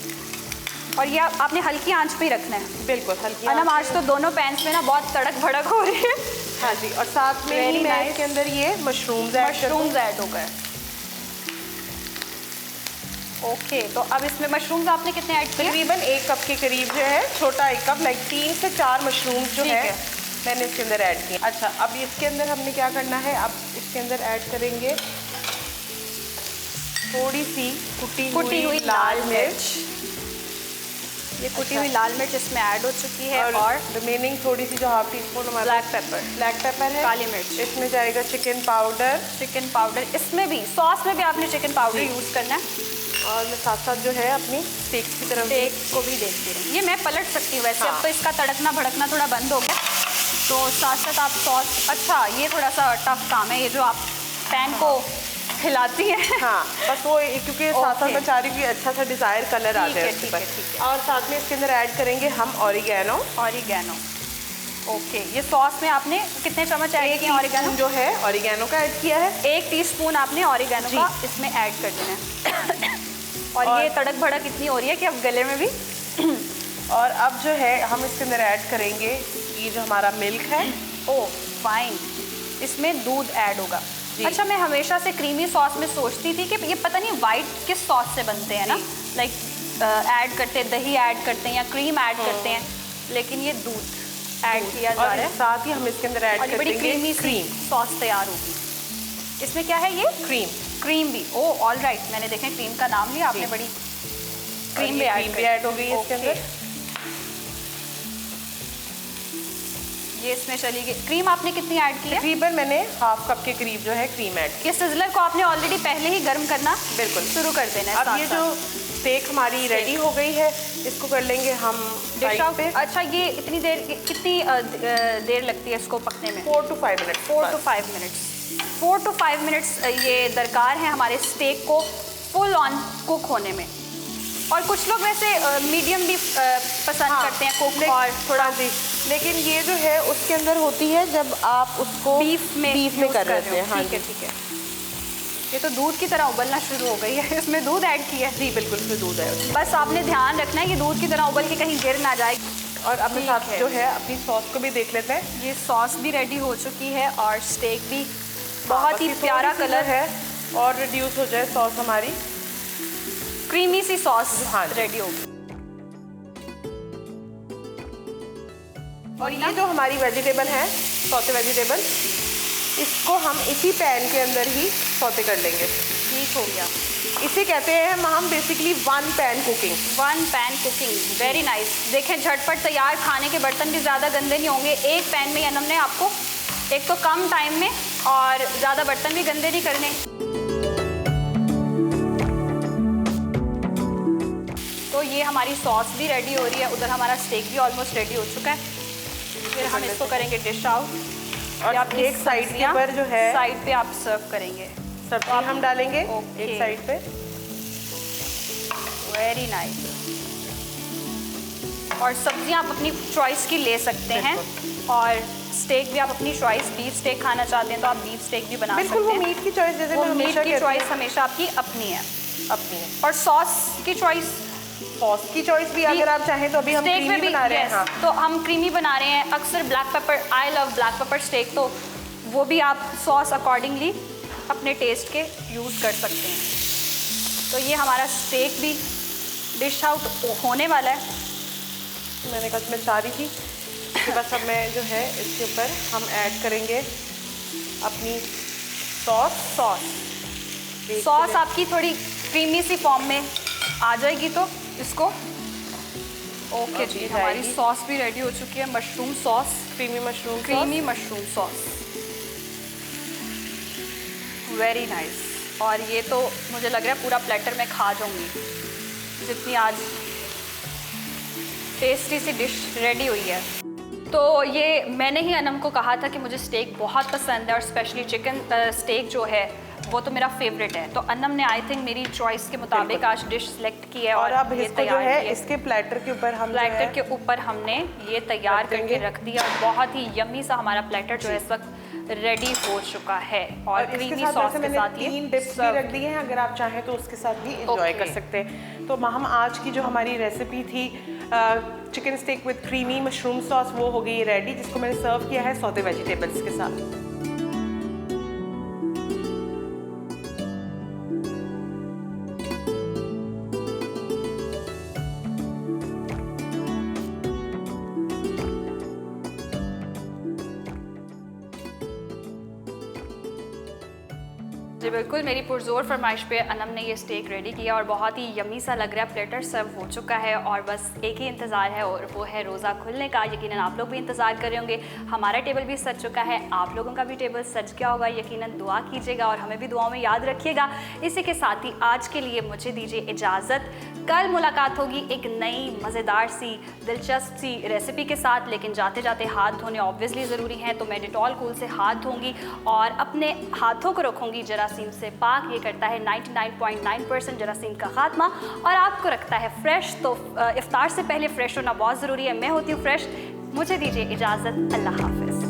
और ये आपने हल्की आंच पे ही रखना है। बिल्कुल हल्की अनम, आंच आज तो दोनों पैन्स में ना बहुत तड़क भड़क हो रही है। पे। हाँ जी, और साथ में ही Very मैं nice। इसके अंदर ये मशरूम्स ऐड कर दूँ। मशरूम्स ऐड हो गए। ओके, तो अब इसमें मशरूम्स आपने कितने ऐड किए? तकरीबन 1 कप के करीब जो है, छोटा 1 कप, लाइक 3 से 4 मशरूम्स जो ठीक है है। मैंने इसके अंदर ऐड किए। अच्छा, अब इसके अंदर हमने क्या करना है, अब इसके अंदर ऐड करेंगे थोड़ी सी कुटी हुई लाल मिर्च। ये कुटी हुई लाल मिर्च इसमें ऐड हो चुकी है, और रिमेनिंग थोड़ी सी जो हाफ टी स्पून हमारा ब्लैक पेपर है, काली मिर्च। इसमें जाएगा चिकन पाउडर, इसमें भी सॉस में भी आपने चिकन पाउडर यूज़ करना है। और मैं साथ साथ जो है अपनी स्टेक की तरफ स्टेक को भी देखती रही। ये मैं पलट सकती हूँ वैसे। हाँ। अब तो इसका तड़कना भड़कना थोड़ा बंद हो गया, तो साथ साथ आप सॉस। अच्छा, ये थोड़ा सा टफ काम है, ये जो आप पैन को हिलाती हैं। हाँ, बस वो क्योंकि साथ साथ मैं चाह रही हूँ कि अच्छा सा डिज़ायर कलर आ ठीक जाए है, उसके ठीक है, ऊपर। ठीक है। और साथ में इसके अंदर ऐड करेंगे हम ऑरिगेनो। ओके, ये सॉस में आपने कितने चम्मच ऐड किए ऑरिगेनो? जो है ऑरिगेनो का ऐड किया है। 1 टीस्पून आपने ऑरिगेनो का इसमें ऐड कर देना है। और ये तड़क भड़क इतनी हो रही है कि अब गले में भी। और अब जो है हम इसके अंदर ऐड करेंगे ये जो हमारा मिल्क है। ओह फाइन, इसमें दूध ऐड होगा। अच्छा, मैं हमेशा से क्रीमी सॉस में सोचती थी कि ये पता नहीं वाइट किस सॉस से बनते हैं ना, लाइक ऐड करते हैं, दही ऐड करते हैं या क्रीम ऐड करते हैं, लेकिन ये दूध ऐड किया जा रहा है। साथ ही हम इसके अंदर ऐड और ये कर बड़ी देंगे क्रीमी क्रीम। सॉस तैयार होगी। इसमें क्या है? ये क्रीम भी। ओह ऑल राइट, मैंने देखें क्रीम का नाम लिया आपने, बड़ी क्रीम भी ऐड हो गई है इसके अंदर। ये इसमें चली गई। क्रीम आपने कितनी ऐड की है? तकरीबन मैंने हाफ कप के करीब जो है क्रीम ऐड की। ये सिजलर को आपने ऑलरेडी पहले ही गर्म करना बिल्कुल शुरू कर देना है। अब ये जो स्टेक हमारी रेडी हो गई है, इसको कर लेंगे हम डिश आउट पे। अच्छा, ये इतनी देर, कितनी देर लगती है इसको पकने में? 4 to 5 minute. 4 to 5 minutes. 4 to 5 minutes ये दरकार है हमारे स्टेक को फुल ऑन कुक होने में। और कुछ लोग वैसे मीडियम भी पसंद करते हैं कुक, और थोड़ा जी, लेकिन ये जो है उसके अंदर होती है जब आप उसको बीफ में कर रहे हैं। हाँ ठीक है, ठीक है। ये तो दूध की तरह उबलना शुरू हो गई है। इसमें दूध ऐड किया है? जी बिल्कुल, इसमें दूध है। बस आपने ध्यान रखना है कि दूध की तरह उबल के कहीं गिर ना जाए। और अपने साथ जो है अपनी सॉस को भी देख लेते हैं। ये सॉस भी रेडी हो चुकी है और स्टेक भी बहुत ही प्यारा कलर है, और रिड्यूस हो जाए सॉस हमारी, क्रीमी सी सॉस रेडी होगी। और ये जो हमारी वेजिटेबल है, सौते वेजिटेबल, इसको हम इसी पैन के अंदर ही सौते कर लेंगे। ठीक हो गया। इसे कहते हैं हम basically one pan cooking. Very nice. देखें, झटपट तैयार, खाने के बर्तन भी ज़्यादा गंदे नहीं होंगे। एक पैन में अनम ने आपको एक तो कम टाइम में और ज़्यादा बर्तन भी गंदे नहीं करने। तो ये हमारी सॉस भी रेडी हो रही है, उधर हमारा स्टेक भी ऑलमोस्ट रेडी हो चुका है। फिर हम इसको करेंगे डिश आउट और एक साइड के पर जो है साइड पे आप सर्व करेंगे। सब्जी हम डालेंगे ओके। एक साइड पे। Very nice. और सब्जियां आप अपनी चॉइस की ले सकते हैं, और स्टेक भी आप अपनी चॉइस, बीफ स्टेक खाना चाहते हैं तो आप बीफ स्टेक भी बना बिल्कुल, सकते वो हैं। मीट की चॉइस जैसे वो मैं मीट हमेशा की कहती चॉइस हूँ, हमेशा आपकी अपनी है। अपनी है। और सॉस की चॉइस, सॉस की चॉइस भी अगर आप चाहें तो अभी हम स्टेक में क्रीमी भी बना रहे हैं। yes, हाँ। तो हम क्रीमी बना रहे हैं। अक्सर black pepper, I love black pepper steak, तो वो भी आप सॉस अकॉर्डिंगली अपने टेस्ट के यूज़ कर सकते हैं। तो ये हमारा स्टेक भी डिश आउट होने वाला है। मैंने कहा मैं चाह रही थी कि बस अब मैं जो है इसके ऊपर हम ऐड करेंगे अपनी सॉस आपकी थोड़ी क्रीमी सी फॉर्म में आ जाएगी तो इसको ओके जी, हमारी सॉस भी रेडी हो चुकी है। Mushroom sauce, creamy mushroom sauce, very nice. और ये तो मुझे लग रहा है पूरा प्लेटर में खा जाऊंगी, जितनी आज टेस्टी सी डिश रेडी हुई है। तो ये मैंने ही अनम को कहा था कि मुझे स्टेक बहुत पसंद है, और स्पेशली चिकन स्टेक जो है वो तो मेरा फेवरेट है। तो अनम ने आई थिंक मेरी चॉइस के मुताबिक आज डिश सेलेक्ट की है, और अब ये इसको जो है इसके प्लेटर के ऊपर हम प्लेटर के ऊपर हमने ये तैयार करके रख दिया, और बहुत ही यम्मी सा हमारा प्लेटर जो है इस वक्त रेडी हो चुका है। और क्रीमी सॉस के साथ ये 3 डिप्स भी रख दिए हैं, अगर आप चाहें तो उसके साथ भी एंजॉय कर सकते हैं। तो हम आज की जो हमारी रेसिपी थी chicken steak with creamy mushroom sauce, वो हो गई रेडी, जिसको मैंने सर्व किया है सौते वेजिटेबल्स के साथ। जी बिल्कुल, मेरी पुरजोर फरमाइश पे अनम ने ये स्टेक रेडी किया और बहुत ही यमी सा लग रहा है। प्लेटर सर्व हो चुका है और बस एक ही इंतज़ार है, और वो है रोज़ा खुलने का। यकीनन आप लोग भी इंतज़ार कर रहे होंगे। हमारा टेबल भी सज चुका है, आप लोगों का भी टेबल सज गया होगा। यकीनन दुआ कीजिएगा और हमें भी दुआओं में याद रखिएगा। इसी के साथ ही आज के लिए मुझे दीजिए इजाज़त। कल मुलाकात होगी एक नई मज़ेदार सी दिलचस्प सी रेसिपी के साथ, लेकिन जाते जाते हाथ धोने ऑब्वियसली ज़रूरी हैं, तो मैं डिटॉल कूल से हाथ धोंगी और अपने हाथों को रखूँगी जरासीम से पाक। ये करता है 99.9% जरासीम का खात्मा, और आपको रखता है फ्रेश। तो इफ्तार से पहले फ्रेश होना बहुत ज़रूरी है। मैं होती हूँ फ्रेश। मुझे दीजिए इजाज़त। अल्लाह हाफ़िज़।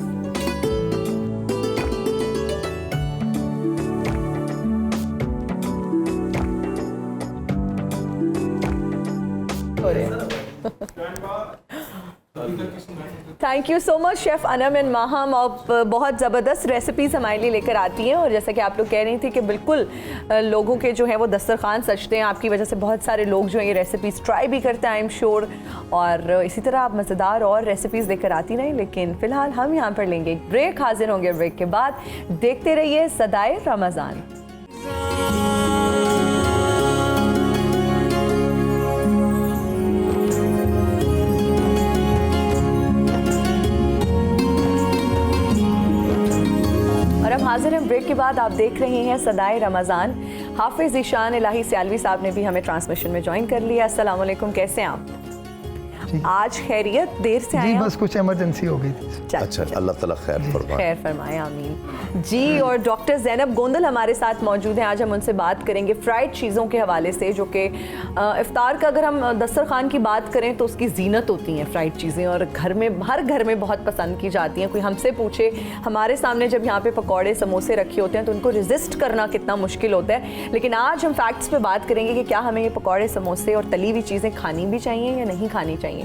Thank you so much chef Anam and Maham. आप बहुत ज़बरदस्त रेसिपीज़ हमारे लिए लेकर आती हैं, और जैसा कि आप लोग कह रही थी कि बिल्कुल लोगों के जो है वो दस्तरखान सजते हैं आपकी वजह से। बहुत सारे लोग जो है ये रेसिपीज़ ट्राई भी करते हैं, आई एम श्योर। और इसी तरह आप मज़ेदार और रेसिपीज़ लेकर आती रहें। लेकिन फ़िलहाल हम यहाँ पर लेंगे एक ब्रेक। हाजिर होंगे ब्रेक के बाद। देखते रहिए सदाए रमज़ान। हाजिर हैं ब्रेक के बाद। आप देख रहे हैं सदाए रमज़ान। हाफिज़ ईशान इलाही सियालवी साहब ने भी हमें ट्रांसमिशन में ज्वाइन कर लिया। अस्सलाम वालेकुम, कैसे हैं आप? आज खैरियत? देर से आए? बस कुछ इमरजेंसी हो गई थी। अच्छा, अल्लाह ताला खैर फरमाए। खैर फरमाए, आमीन जी। और डॉक्टर ज़ैनब गोंदल हमारे साथ मौजूद हैं। आज हम उनसे बात करेंगे फ्राइड चीज़ों के हवाले से, जो कि इफ्तार का अगर हम दस्तरखान की बात करें तो उसकी जीनत होती हैं फ्राइड चीज़ें, और घर में हर घर में बहुत पसंद की जाती हैं। कोई हमसे पूछे, हमारे सामने जब यहाँ पे पकौड़े समोसे रखे होते हैं तो उनको रेजिस्ट करना कितना मुश्किल होता है। लेकिन आज हम फैक्ट्स पे बात करेंगे कि क्या हमें ये पकौड़े समोसे और तली हुई चीज़ें खानी भी चाहिए या नहीं खानी चाहिए।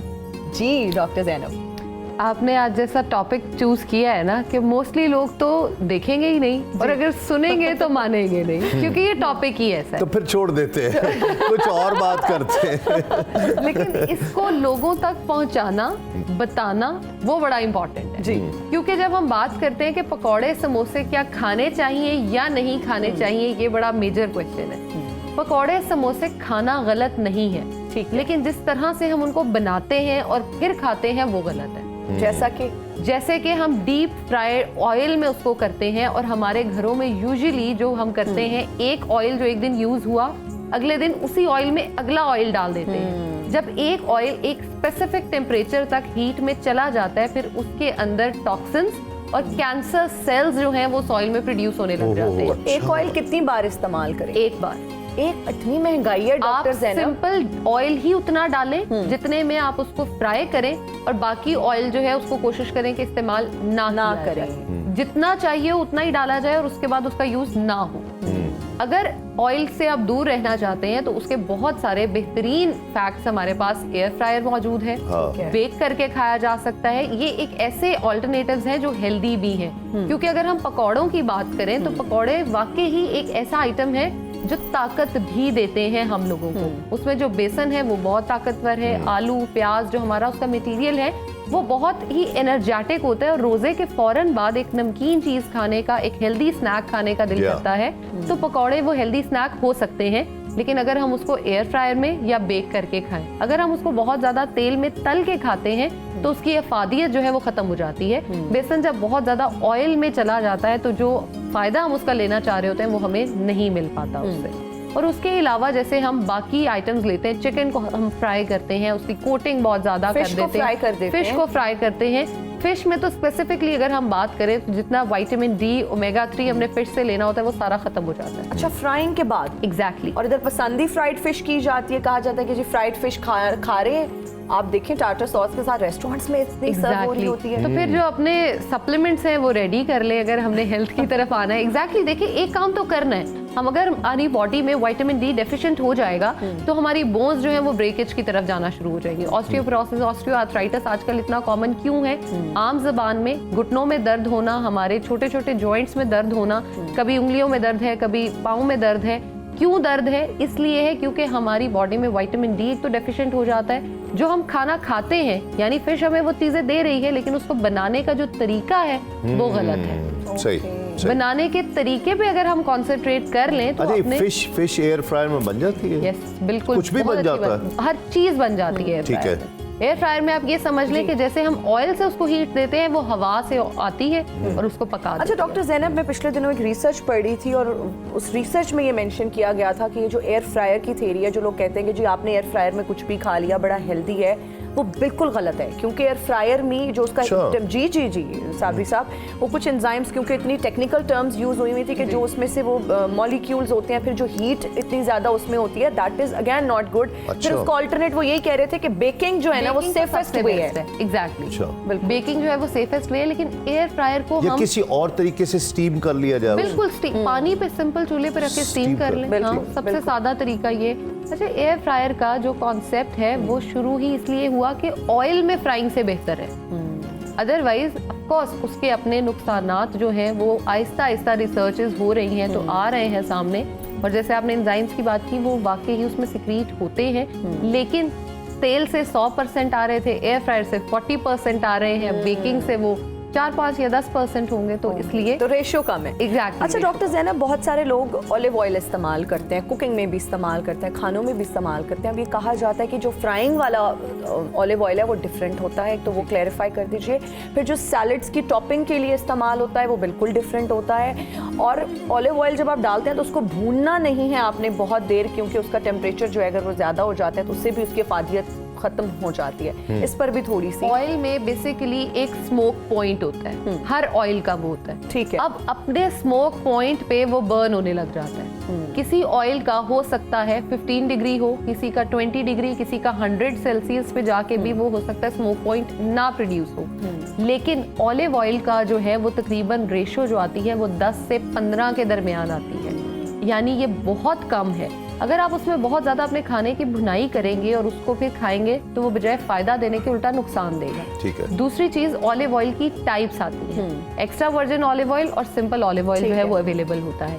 जी डॉक्टर ज़ैनब, आपने आज जैसा टॉपिक चूज किया है ना कि मोस्टली लोग तो देखेंगे ही नहीं, और अगर सुनेंगे तो मानेंगे नहीं, क्योंकि ये टॉपिक ही ऐसा है। तो फिर छोड़ देते हैं, कुछ और बात करते हैं। लेकिन इसको लोगों तक पहुंचाना, बताना, वो बड़ा इम्पोर्टेंट है जी। क्योंकि जब हम बात करते हैं कि पकौड़े समोसे क्या खाने चाहिए या नहीं खाने चाहिए, ये बड़ा मेजर क्वेश्चन है। पकौड़े समोसे खाना गलत नहीं है, ठीक, लेकिन जिस तरह से हम उनको बनाते हैं और फिर खाते हैं वो गलत है। जैसे कि हम डीप फ्राइड ऑयल में उसको करते हैं, और हमारे घरों में यूजुअली जो हम करते हैं, एक ऑयल जो एक दिन यूज हुआ अगले दिन उसी ऑयल में अगला ऑयल डाल देते हैं। जब एक ऑयल एक स्पेसिफिक टेम्परेचर तक हीट में चला जाता है, फिर उसके अंदर टॉक्सिन्स और कैंसर सेल्स जो हैं वो सॉइल में प्रोड्यूस होने लग जाते हैं। एक ऑयल कितनी बार इस्तेमाल करें? एक बार। एक इतनी महंगाई है आप डॉक्टर ज़ैनब। सिंपल ऑयल ही उतना डालें जितने में आप उसको फ्राई करें, और बाकी ऑयल जो है उसको कोशिश करें कि इस्तेमाल ना किया करें। जाए। जितना चाहिए उतना ही डाला जाए और उसके बाद उसका यूज ना हो। अगर ऑयल से आप दूर रहना चाहते हैं तो उसके बहुत सारे बेहतरीन फैक्ट्स हमारे पास एयर फ्रायर मौजूद है। बेक करके खाया जा सकता है। ये एक ऐसे ऑल्टरनेटिव्स हैं जो हेल्दी भी हैं, क्योंकि अगर हम पकौड़ों की बात करें तो पकौड़े वाकई ही एक ऐसा आइटम है जो ताकत भी देते हैं हम लोगों को। उसमें जो बेसन है वो बहुत ताकतवर है। आलू प्याज जो हमारा उसका मटेरियल है वो बहुत ही एनर्जेटिक होता है, और रोजे के फौरन बाद एक नमकीन चीज खाने का, एक हेल्दी स्नैक खाने का दिल करता है, तो पकौड़े वो हेल्दी स्नैक हो सकते हैं। लेकिन अगर हम उसको एयर फ्रायर में या बेक करके खाएं, अगर हम उसको बहुत ज्यादा तेल में तल के खाते हैं तो उसकी अफादियत जो है वो खत्म हो जाती है। बेसन जब बहुत ज्यादा ऑयल में चला जाता है तो जो फायदा हम उसका लेना चाह रहे होते हैं वो हमें नहीं मिल पाता उससे। और उसके अलावा जैसे हम बाकी आइटम्स लेते हैं, चिकन को हम फ्राई करते हैं, उसकी कोटिंग बहुत ज्यादा कर देते हैं, फिश को फ्राई करते हैं। फिश में तो स्पेसिफिकली अगर हम बात करें तो जितना विटामिन डी, ओमेगा 3 हमने फिश से लेना होता है वो सारा खत्म हो जाता है। अच्छा, फ्राइंग के बाद? एग्जैक्टली। और इधर पसंदी फ्राइड फिश की जाती है, कहा जाता है कि जी फ्राइड फिश खा रहे हैं आप, देखें टार्टर सॉस के साथ रेस्टोरेंट्स में इतनी सर्व हो रही होती है। तो फिर जो अपने सप्लीमेंट्स हैं वो रेडी कर ले अगर हमने हेल्थ की तरफ आना है। एग्जैक्टली। देखिए, एक काम तो करना है, हम अगर हमारी बॉडी में विटामिन डी डेफिशिएंट हो जाएगा तो हमारी बोन्स जो है वो ब्रेकेज की तरफ जाना शुरू हो जाएगी। ऑस्टियोपोरोसिस, ऑस्टियोआर्थराइटिस आजकल इतना कॉमन क्यों है? आम जबान में घुटनों में दर्द होना, हमारे छोटे छोटे जॉइंट्स में दर्द होना, कभी उंगलियों में दर्द है, कभी पाँव में दर्द है। क्यों दर्द है? इसलिए है क्योंकि हमारी बॉडी में विटामिन डी तो डेफिशिएंट हो जाता है। जो हम खाना खाते हैं, यानी फिश हमें वो चीजें दे रही है, लेकिन उसको बनाने का जो तरीका है वो गलत है। सही। बनाने के तरीके पे अगर हम कंसंट्रेट कर लें तो अपने फिश एयर फ्रायर में बन जाती है? यस, बिल्कुल। कुछ भी बन जाता है? हर चीज बन जाती है। ठीक है। एयर फ्रायर में आप ये समझ लें कि जैसे हम ऑयल से उसको हीट देते हैं, वो हवा से आती है और उसको पका देती है। अच्छा डॉक्टर ज़ैनब, मैं पिछले दिनों एक रिसर्च पढ़ी थी और उस रिसर्च में ये मेंशन किया गया था कि ये जो एयर फ्रायर की थ्योरी है, जो लोग कहते हैं कि जी आपने एयर फ्रायर में कुछ भी खा लिया बड़ा हेल्दी है, वो बिल्कुल गलत है। क्योंकि एयर फ्रायर में जो उसका जी साबरी साहब, वो कुछ एंजाइम्स, क्योंकि इतनी टेक्निकल टर्म्स यूज हुई हुई थी कि जो उसमें से वो मॉलिक्यूल्स होते हैं, फिर जो हीट इतनी ज्यादा उसमें होती है, that is again not good. फिर उसका ऑल्टरनेट वो यही कह रहे थे कि बेकिंग जो है ना वो सेफेस्ट वे है। एग्जैक्टली। बेकिंग जो है वो सेफेस्ट वे है, लेकिन एयर फ्रायर को हम किसी और तरीके से स्टीम कर लिया जाए। बिल्कुल स्टीम, पानी पे सिंपल चूल्हे पे रख के स्टीम कर लें। सबसे सादा तरीका ये। अच्छा, एयर फ्रायर का जो कॉन्सेप्ट है वो शुरू ही इसलिए हुआ कि ऑयल में फ्राइंग से बेहतर है। अदरवाइज ऑफ कोर्स उसके अपने नुकसानात जो हैं वो आहिस्ता आहिस्ता रिसर्चेस हो रही हैं, तो आ रहे हैं सामने। और जैसे आपने एंजाइम्स की बात की, वो वाकई ही उसमें सिक्रीट होते हैं, लेकिन तेल से 100% आ रहे थे, एयर फ्रायर से 40% आ रहे हैं, बेकिंग से वो 4-5 या 10% होंगे, तो इसलिए तो रेशियो कम है। एग्जैक्टली। अच्छा डॉक्टर ज़ैनब, बहुत सारे लोग ऑलिव ऑयल इस्तेमाल करते हैं, कुकिंग में भी इस्तेमाल करते हैं, खानों में भी इस्तेमाल करते हैं। अब ये कहा जाता है कि जो फ्राइंग वाला ऑलिव ऑयल है वो डिफरेंट होता है, तो वो क्लैरिफाई कर दीजिए। फिर जो सैलड्स की टॉपिंग के लिए इस्तेमाल होता है वो बिल्कुल डिफरेंट होता है। और ऑलिव ऑयल जब आप डालते हैं तो उसको भूनना नहीं है आपने बहुत देर, क्योंकि उसका टेम्परेचर जो है अगर वो ज़्यादा हो जाता है तो उससे भी उसकी अफादियत खत्म हो जाती है। इस पर भी थोड़ी सी। ऑयल में बेसिकली एक स्मोक पॉइंट होता है, हर ऑयल का वो होता है। ठीक है। अब अपने स्मोक पॉइंट पे वो बर्न होने लग जाता है। किसी ऑयल का हो सकता है 15 डिग्री हो, किसी का 20 डिग्री, किसी का 100 सेल्सियस पे जाके भी वो हो सकता है स्मोक पॉइंट ना प्रोड्यूस हो। लेकिन ऑलिव ऑयल का जो है वो तकरीबन रेशो जो आती है वो 10 से 15 के दरमियान आती है, यानी ये बहुत कम है। अगर आप उसमें बहुत ज्यादा अपने खाने की भुनाई करेंगे और उसको फिर खाएंगे तो वो बजाय फायदा देने के उल्टा नुकसान देगा। ठीक है। दूसरी चीज, ऑलिव ऑयल की टाइप्स आती हैं। एक्स्ट्रा वर्जिन ऑलिव ऑयल और सिंपल ऑलिव ऑयल जो है वो अवेलेबल होता है।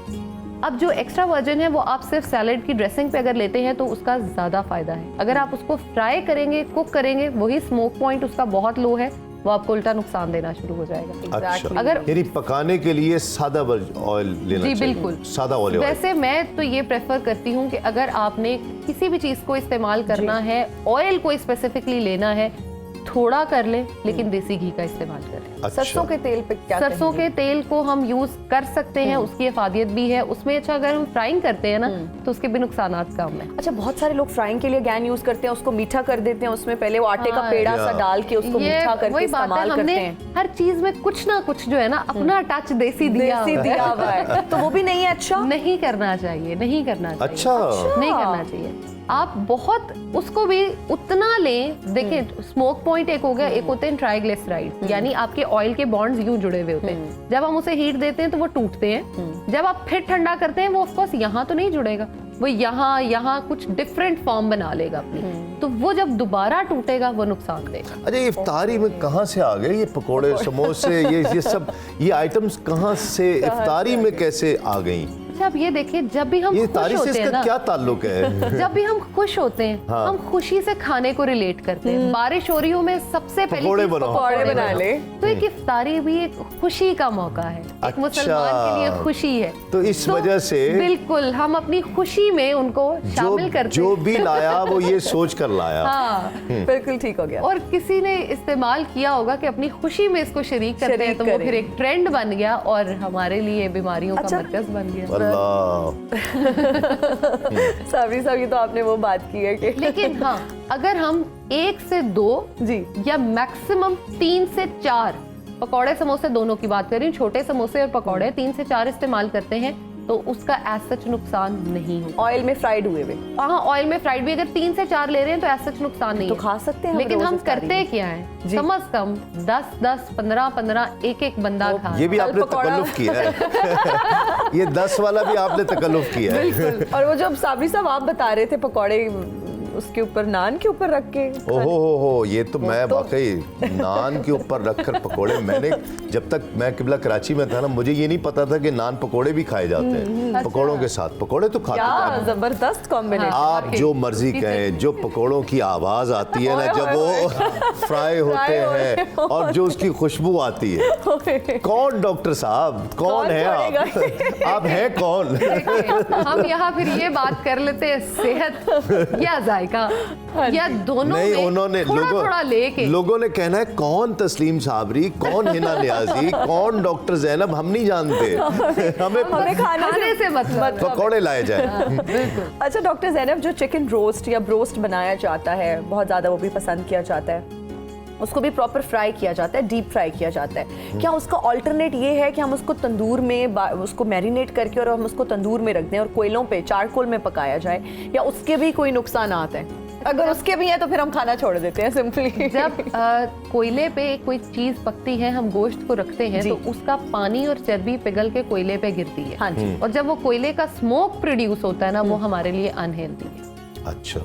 अब जो एक्स्ट्रा वर्जिन है वो आप सिर्फ सैलेड की ड्रेसिंग पे अगर लेते हैं तो उसका ज्यादा फायदा है। अगर आप उसको फ्राई करेंगे, कुक करेंगे, वही स्मोक पॉइंट उसका बहुत लो है, वो आपको उल्टा नुकसान देना शुरू हो जाएगा। अच्छा। अगर यानी पकाने के लिए सादा ऑयल लेना चाहिए। जी बिल्कुल, सादा ऑलिव ऑयल। वैसे मैं तो ये प्रेफर करती हूँ कि अगर आपने किसी भी चीज को इस्तेमाल करना है, ऑयल को स्पेसिफिकली लेना है, थोड़ा कर लें, लेकिन देसी घी का इस्तेमाल करें। अच्छा। सरसों के तेल पे क्या सरसों कहेंगे? के तेल को हम यूज कर सकते हैं, उसकी अफादियत भी है उसमें। अच्छा, अगर हम फ्राइंग करते हैं ना तो उसके भी नुकसानात कम है। अच्छा, बहुत सारे लोग फ्राइंग के लिए गैन यूज करते हैं, उसको मीठा कर देते हैं, उसमें पहले वो आटे का पेड़ा सा डाल के उसको ये मीठा करके वही बात है, इस्तेमाल करते हमने हैं। हर चीज में कुछ ना कुछ जो है ना अपना टच देसी दिया देसी हुआ है। दिया हुआ है, तो वो भी नहीं है। अच्छा, नहीं करना चाहिए, नहीं करना चाहिए। अच्छा। नहीं करना चाहिए। आप बहुत उसको भी उतना लें। देखिए, स्मोक पॉइंट एक हो गया, एक होते हैं ट्राइग्लिसराइड, यानी आपके ऑयल के बॉन्ड्स यूं जुड़े हुए होते हैं। जब हम उसे हीट देते हैं तो वो टूटते हैं। जब आप फिर ठंडा करते हैं वो ऑफ कोर्स यहाँ तो नहीं जुड़ेगा, वो यहाँ कुछ डिफरेंट फॉर्म बना लेगा अपनी, तो वो जब दोबारा टूटेगा वो नुकसान देगा। अच्छा, ये इफ्तारी में कहाँ से आ गए ये पकोड़े, समोसे, ये सब ये आइटम्स कहाँ से इफ्तारी में कैसे आ गई? अच्छा, अब ये देखिए, जब भी हम ये खुश तारीख से होते हैं इसका ना, क्या ताल्लुक है? जब भी हम खुश होते हैं हाँ। हम खुशी से खाने को रिलेट करते हैं। बारिश हो रही हो में सबसे पहले पकोड़े चीज़ बनाओ। पकोड़े बना ले। तो एक इफ्तारी भी एक खुशी का मौका है, एक मुसलमान के लिए खुशी है। तो इस वजह से बिल्कुल हम अपनी खुशी में उनको शामिल करते जो हैं। भी लाया वो ये सोच कर लाया। हाँ, बिल्कुल ठीक हो गया। और किसी ने इस्तेमाल किया होगा कि अपनी खुशी में इसको शरीक करते हैं, तो वो करें। फिर एक ट्रेंड बन गया और हमारे लिए बीमारियों अच्छा। का मरकज बन गया। अल्लाह। साबरी साहब, ये तो आपने वो बात की है कि लेकिन हाँ, अगर हम 1 से 2 जी या मैक्सिमम 3 से 4 पकौड़े समोसे दोनों की बात कर रही हूँ, छोटे समोसे और पकौड़े 3 से 4 इस्तेमाल करते हैं तो उसका एज सच नुकसान नहीं होगा। ऑयल में फ्राइड हुए हुए हाँ, ऑयल में फ्राइड भी अगर 3 से 4 ले रहे हैं तो एज सच नुकसान नहीं तो है। खा सकते हैं लेकिन रोज हम इफ्तारी करते में। क्या है, जी। कम से कम 10-10, 15-15 एक बंदा खा। ये भी कल आपने पकौड़ा। तकल्लुफ किया है। ये 10 वाला भी आपने तकल्लुफ किया है। और वो जो साबरी साहब आप बता रहे थे पकौड़े उसके ऊपर नान के ऊपर रख के ओहो हो, ये तो मैं वाकई नान के ऊपर रखकर पकोड़े, मैंने जब तक मैं किबला कराची में था ना, मुझे ये नहीं पता था कि नान पकोड़े भी खाए जाते हैं। पकोड़ों के साथ पकोड़े तो खाते क्या थे। जबरदस्त कॉम्बिनेशन। आप जो मर्जी कहें, जो पकोड़ों की आवाज आती है ना जब वो फ्राई होते हैं और जो उसकी खुशबू आती है, कौन डॉक्टर साहब, कौन है आप? आप हैं कौन? हम यहाँ फिर ये बात कर लेते हैं, सेहत या जायका या दोनों नहीं, में उन्होंने थोड़ा लेके लोगों ने कहना है कौन तस्लीम साबरी, कौन हिना नियाजी, कौन डॉक्टर जैनब, हम नहीं जानते। हमें हमें खाने से मतलब पकौड़े लाए जाए। अच्छा डॉक्टर जैनब, जो चिकन रोस्ट या ब्रोस्ट बनाया जाता है, बहुत ज़्यादा वो भी पसंद किया जाता है, उसको भी प्रॉपर फ्राई किया जाता है, डीप फ्राई किया जाता है। क्या उसका ऑल्टरनेट ये है कि हम उसको तंदूर में उसको मैरिनेट करके और हम उसको तंदूर में रख दें और कोयलों पे चारकोल में पकाया जाए, या उसके भी कोई नुकसान आते हैं? अगर उसके भी हैं तो फिर हम खाना छोड़ देते हैं सिंपली। जब कोयले पे कोई चीज पकती है, हम गोश्त को रखते हैं तो उसका पानी और चर्बी पिघल के कोयले पे गिरती है। हाँ जी। और जब वो कोयले का स्मोक प्रोड्यूस होता है ना, वो हमारे लिए अनहेल्दी है। अच्छा,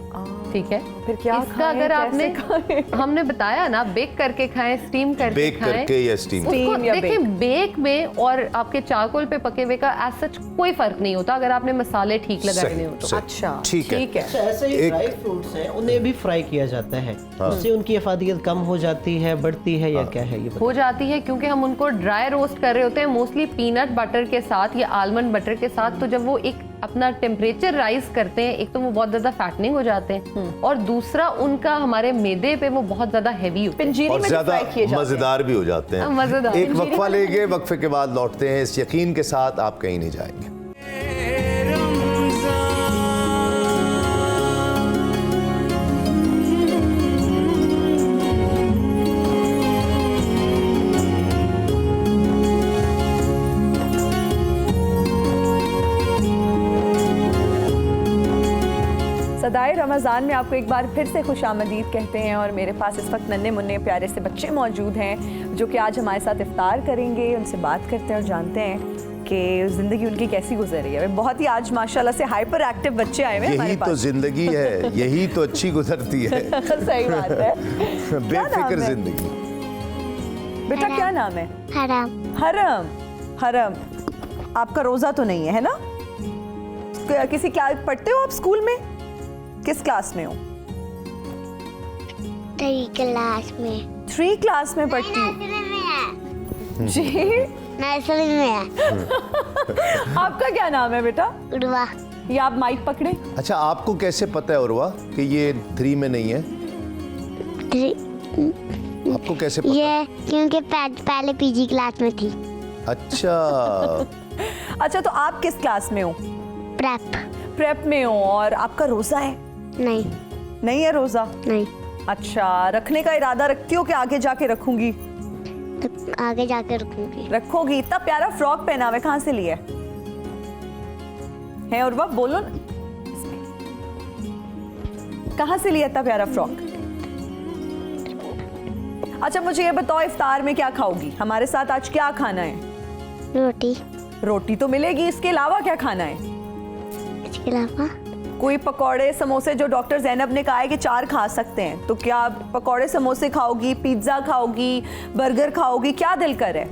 ठीक है, फिर क्या इसका खाएं, अगर कैसे आपने खाएं? हमने बताया ना, बेक करके खाएं, स्टीम करके बेक खाएं। करके या स्टीम? उसको Steam या देखिए, बेक में और आपके चारकोल पे पके हुए का एज सच कोई फर्क नहीं होता अगर आपने मसाले ठीक लगाने हो तो। अच्छा, ठीक है। अच्छा, ऐसे ही ड्राई फ्रूट्स हैं, उन्हें भी फ्राई किया जाता है, उससे उनकी अफादियत कम हो जाती है, बढ़ती है, या क्या है ये हो जाती है क्योंकि हम उनको ड्राई रोस्ट कर रहे होते हैं, मोस्टली पीनट बटर के साथ या आलमंड बटर के साथ। तो जब वो एक अपना टेम्परेचर राइज करते हैं, एक तो वो बहुत ज्यादा फैटनिंग हो जाते हैं और दूसरा उनका हमारे मैदे पे वो बहुत ज्यादा हैवी होते हैं पिंजीरी और में ज्यादा फ्राई किए जाते हैं। मजेदार भी हो जाते हैं। मजेदार। एक वक्फा लेंगे, वक्फे के बाद लौटते हैं इस यकीन के साथ आप कहीं नहीं जाएंगे। सदाए रमज़ान में आपको एक बार फिर से खुश आमदीद कहते हैं और मेरे पास इस वक्त नन्हे मुन्ने प्यारे से बच्चे मौजूद हैं जो कि आज हमारे साथ इफ्तार करेंगे। उनसे बात करते हैं और जानते हैं कि ज़िंदगी उनकी कैसी गुजर रही है। बहुत ही आज माशाल्लाह से हाइपर एक्टिव बच्चे आए हुए हैं हमारे यही तो पास। जिंदगी है, यही तो अच्छी गुजरती है। सही बात है। बेफिक्र है? जिंदगी। बेटा क्या नाम है? हराम। हरम। हरम, आपका रोज़ा तो नहीं है ना? किसी क्लास पढ़ते हो आप स्कूल में? किस क्लास में हो? 3 क्लास में। 3 क्लास में पढ़ती हूँ। जी, नर्सरी में है। आपका क्या नाम है बेटा? उड़वा। ये आप माइक पकड़े। अच्छा, आपको कैसे पता है उर्वा कि ये 3 में नहीं है? आपको कैसे पता? ये क्योंकि पहले पीजी क्लास में थी। अच्छा, अच्छा, तो आप किस क्लास में हो? प्रेप में हो। और आपका रोजा है? नहीं नहीं है रोजा? नहीं। अच्छा, रखने का इरादा रखती हो कि आगे जाके रखूंगी? तो आगे जाके रखूंगी। रखोगी। इतना प्यारा फ्रॉक पहना हुआ है, कहाँ से लिया है उर्वा? बोलो ना, कहाँ से लिया इतना प्यारा फ्रॉक? अच्छा, मुझे ये बताओ, इफ्तार में क्या खाओगी? हमारे साथ आज क्या खाना है? रोटी। रोटी तो मिलेगी, इसके अलावा क्या खाना है? इसके अलावा कोई पकौड़े समोसे, जो डॉक्टर जैनब ने कहा है कि 4 खा सकते हैं, तो क्या आप पकौड़े समोसे खाओगी, पिज्जा खाओगी, बर्गर खाओगी? क्या दिल कर है?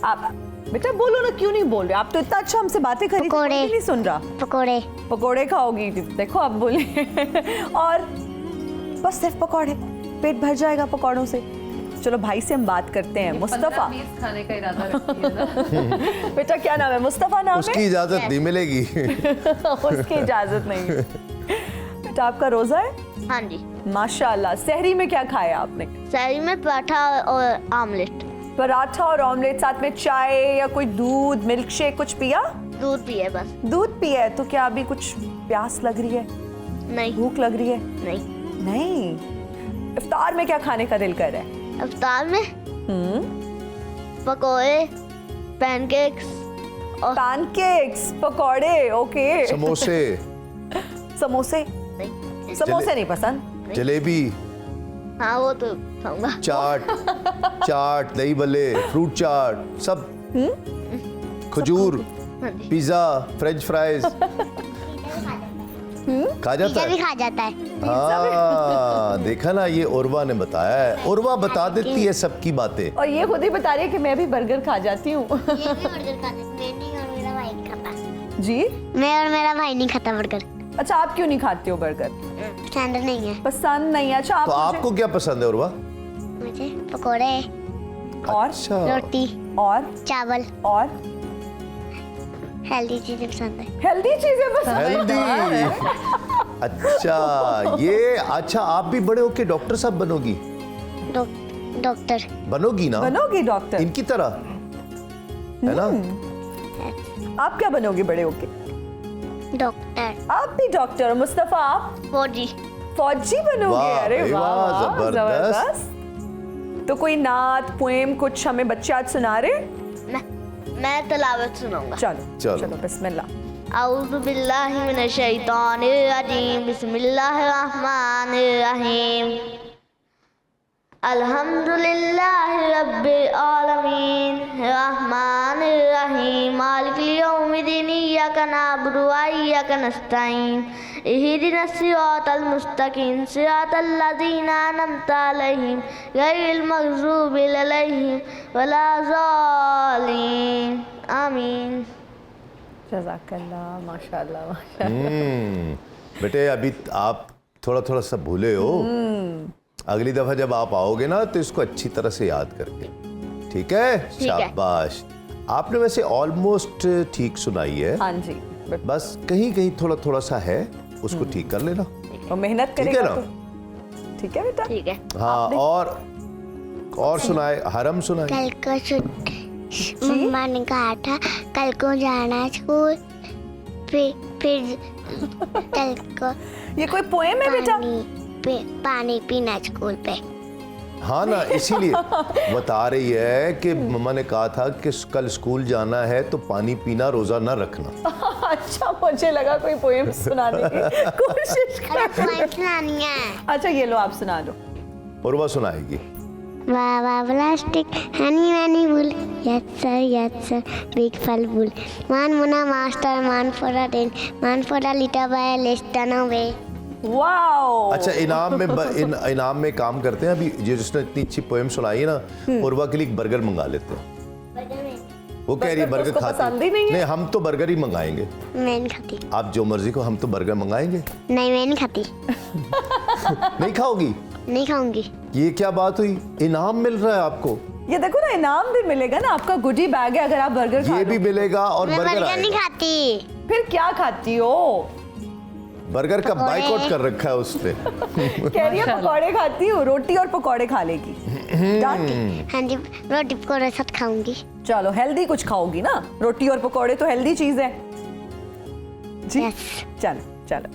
आप बेटा बोलो ना, क्यों नहीं बोल रहे? आप तो इतना अच्छा हमसे बातें करी, पकौड़े। नहीं सुन रहा। पकौड़े खाओगी? देखो आप बोले। और बस सिर्फ पकौड़े? पेट भर जाएगा पकौड़ों से? चलो भाई से हम बात करते हैं। मुस्तफा, 15-20 खाने का इरादा रखती है ना। बेटा क्या नाम है? मुस्तफा नाम है? उसकी इजाजत नहीं मिलेगी। उसकी इजाजत नहीं है। बेटा आपका रोजा है? हाँ जी। माशाल्लाह। सहरी में क्या खाया आपने? सहरी में पराठा और आमलेट। पराठा और ऑमलेट, साथ में चाय या कोई दूध, मिल्क शेक कुछ पिया? दूध पिए बस। दूध पिया है। तो क्या अभी कुछ प्यास लग रही है? नहीं। भूख लग रही है? नहीं। नहीं। इफ्तार में क्या खाने का दिल कर रहा है? इफ्तार में पकोड़े, पैनकेक्स और पैनकेक्स, पकोड़े, ओके। समोसे? समोसे नहीं। समोसे नहीं पसंद? जलेबी? हाँ वो तो खाऊंगा। चाट, दही भल्ले, फ्रूट चाट, सब? खजूर, पिज्जा, फ्रेंच फ्राइज खा जाता है? भी खा जाता है। हाँ, देखा ना, ये उर्वा ने बताया है। उर्वा बता देती है सबकी बातें। और ये खुद ही बता रही है कि मैं भी बर्गर खा जाती हूँ। ये भी बर्गर खाता है। मैं नहीं और मेरा भाई नहीं खाता। जी? मैं और मेरा भाई नहीं खाता बर्गर। अच्छा, आप क्यों नहीं खाते हो बर्गर? पसंद नहीं है। पसंद नहीं है? अच्छा, तो आपको क्या पसंद है उर्वा? मुझे पकोड़े और अच्छा, रोटी और चावल और हेल्दी चीजें पसंद है। हेल्दी चीजें पसंद है? हेल्दी। अच्छा, ये अच्छा, आप भी बड़े होके डॉक्टर साहब बनोगी? डॉक्टर बनोगी ना? बनोगी डॉक्टर? इनकी तरह, है ना? आप क्या बनोगे बड़े होके? डॉक्टर। आप भी डॉक्टर? मुस्तफा आप? फौजी। फौजी बनोगे? वाह, अरे भाई, वाह, वाह, वाह, जबरदस्त। तो कोई नात, पोएम कुछ हमें बच्चे आज सुना रहे? मैं तिलावत सुनाऊंगा। चलो बिस्मिल्लाह। औज़ु बिल्लाहि मिनश शैतानिर रजीम। बिस्मिल्लाहिर रहीम। अल्हम्दुलिल्लाहि रब्बिल आलमीन रहमानिर रहीम मालिकिल यौमिद्दीन इय्याका नअबुदु व इय्याका नस्तईन इहदिनस सिरातल मुस्तकीम सिरातल लज़ीना अनअमता अलैहिम गैरिल मग़ज़ूबि अलैहिम वला ज़ालिमीन आमीन। जज़ाकल्लाह, माशाल्लाह माशाल्लाह। बेटे अभी आप थोड़ा सा भूले हो। अगली दफा जब आप आओगे ना तो इसको अच्छी तरह से याद करके, ठीक है? शाबाश। आपने वैसे ऑलमोस्ट ठीक सुनाई है। हाँ जी। बस कहीं थोड़ा सा है, उसको ठीक कर लेना। और मेहनत करेगा तो ठीक है बेटा? ठीक है। हाँ, और सुनाए, हरम सुनाए। कल को मम्मा ने कहा था कल को जाना स्कूल, फिर कल को ये कोई पोएम है बेटा? पानी पीना स्कूल पे। हाँ ना, इसीलिए बता रही है कि मम्मा ने कहा था कि कल स्कूल जाना है तो पानी पीना, रोजा ना रखना। अच्छा, मुझे लगा कोई पोएम सुनाने की कोशिश कर। पोएम सुनानी है। अच्छा, ये लो आप सुना दो। उर्वा सुनाएगी। वाह वाह plastic Honey many bull yes sir big फल बुल मान मुना मास्टर मान फॉर अ टेन मान for a little boy less than away. Wow. अच्छा, इनाम में काम करते हैं अभी, जिसने इतनी अच्छी पोएम सुनाई है ना, उर्वा के लिए एक बर्गर मंगा लेते हैं। वो कह रही है बर्गर खाती नहीं, हम तो बर्गर ही मंगाएंगे। मैं नहीं खाती। आप जो मर्जी को, हम तो बर्गर मंगाएंगे। नहीं, मैं नहीं खाती। नहीं खाओगी? नहीं खाऊंगी। ये क्या बात हुई? इनाम मिल रहा है आपको। ये देखो ना, इनाम भी मिलेगा ना, आपका गुडी बैग है अगर आप बर्गर खा ये भी मिलेगा और मैं बर्गर नहीं खाती। फिर क्या खाती हो? बर्गर का बाइकआउट कर रखा है उसने। कह रही है पकौड़े खाती हूँ, रोटी और पकौड़े खा लेगी। Done? हाँ जी, रोटी पकौड़े साथ खाऊंगी। चलो हेल्दी कुछ खाओगी ना, रोटी और पकौड़े तो हेल्दी चीज है जी। चलो चलो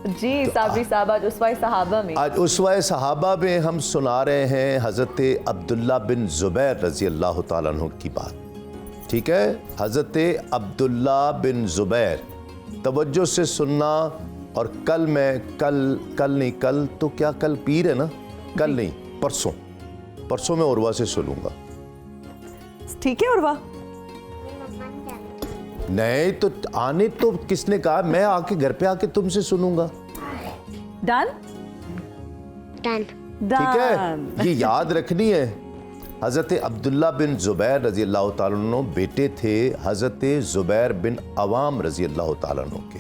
जी। साबरी साहब, आज उसवाए सहाबा में, आज उसवाए सहाबा में हम सुना रहे हैं हज़रत अब्दुल्ला बिन ज़ुबैर रज़ी अल्लाह ताला अन्हु की बात। ठीक है, हज़रत अब्दुल्ला बिन ज़ुबैर, तवज्जो से सुनना। और कल नहीं, कल तो क्या, कल पीर है ना, कल नहीं परसों मैं उर्वा से सुनूंगा। ठीक है उर्वा? नहीं तो आने तो किसने कहा, मैं आके घर पे आके तुमसे सुनूंगा। Done done. ठीक है, ये याद रखनी है। हज़रत अब्दुल्ला बिन ज़ुबैर रज़ी अल्लाह ताला अन्हु बेटे थे हज़रत ज़ुबैर बिन अवाम रज़ी अल्लाह ताला अन्हु के।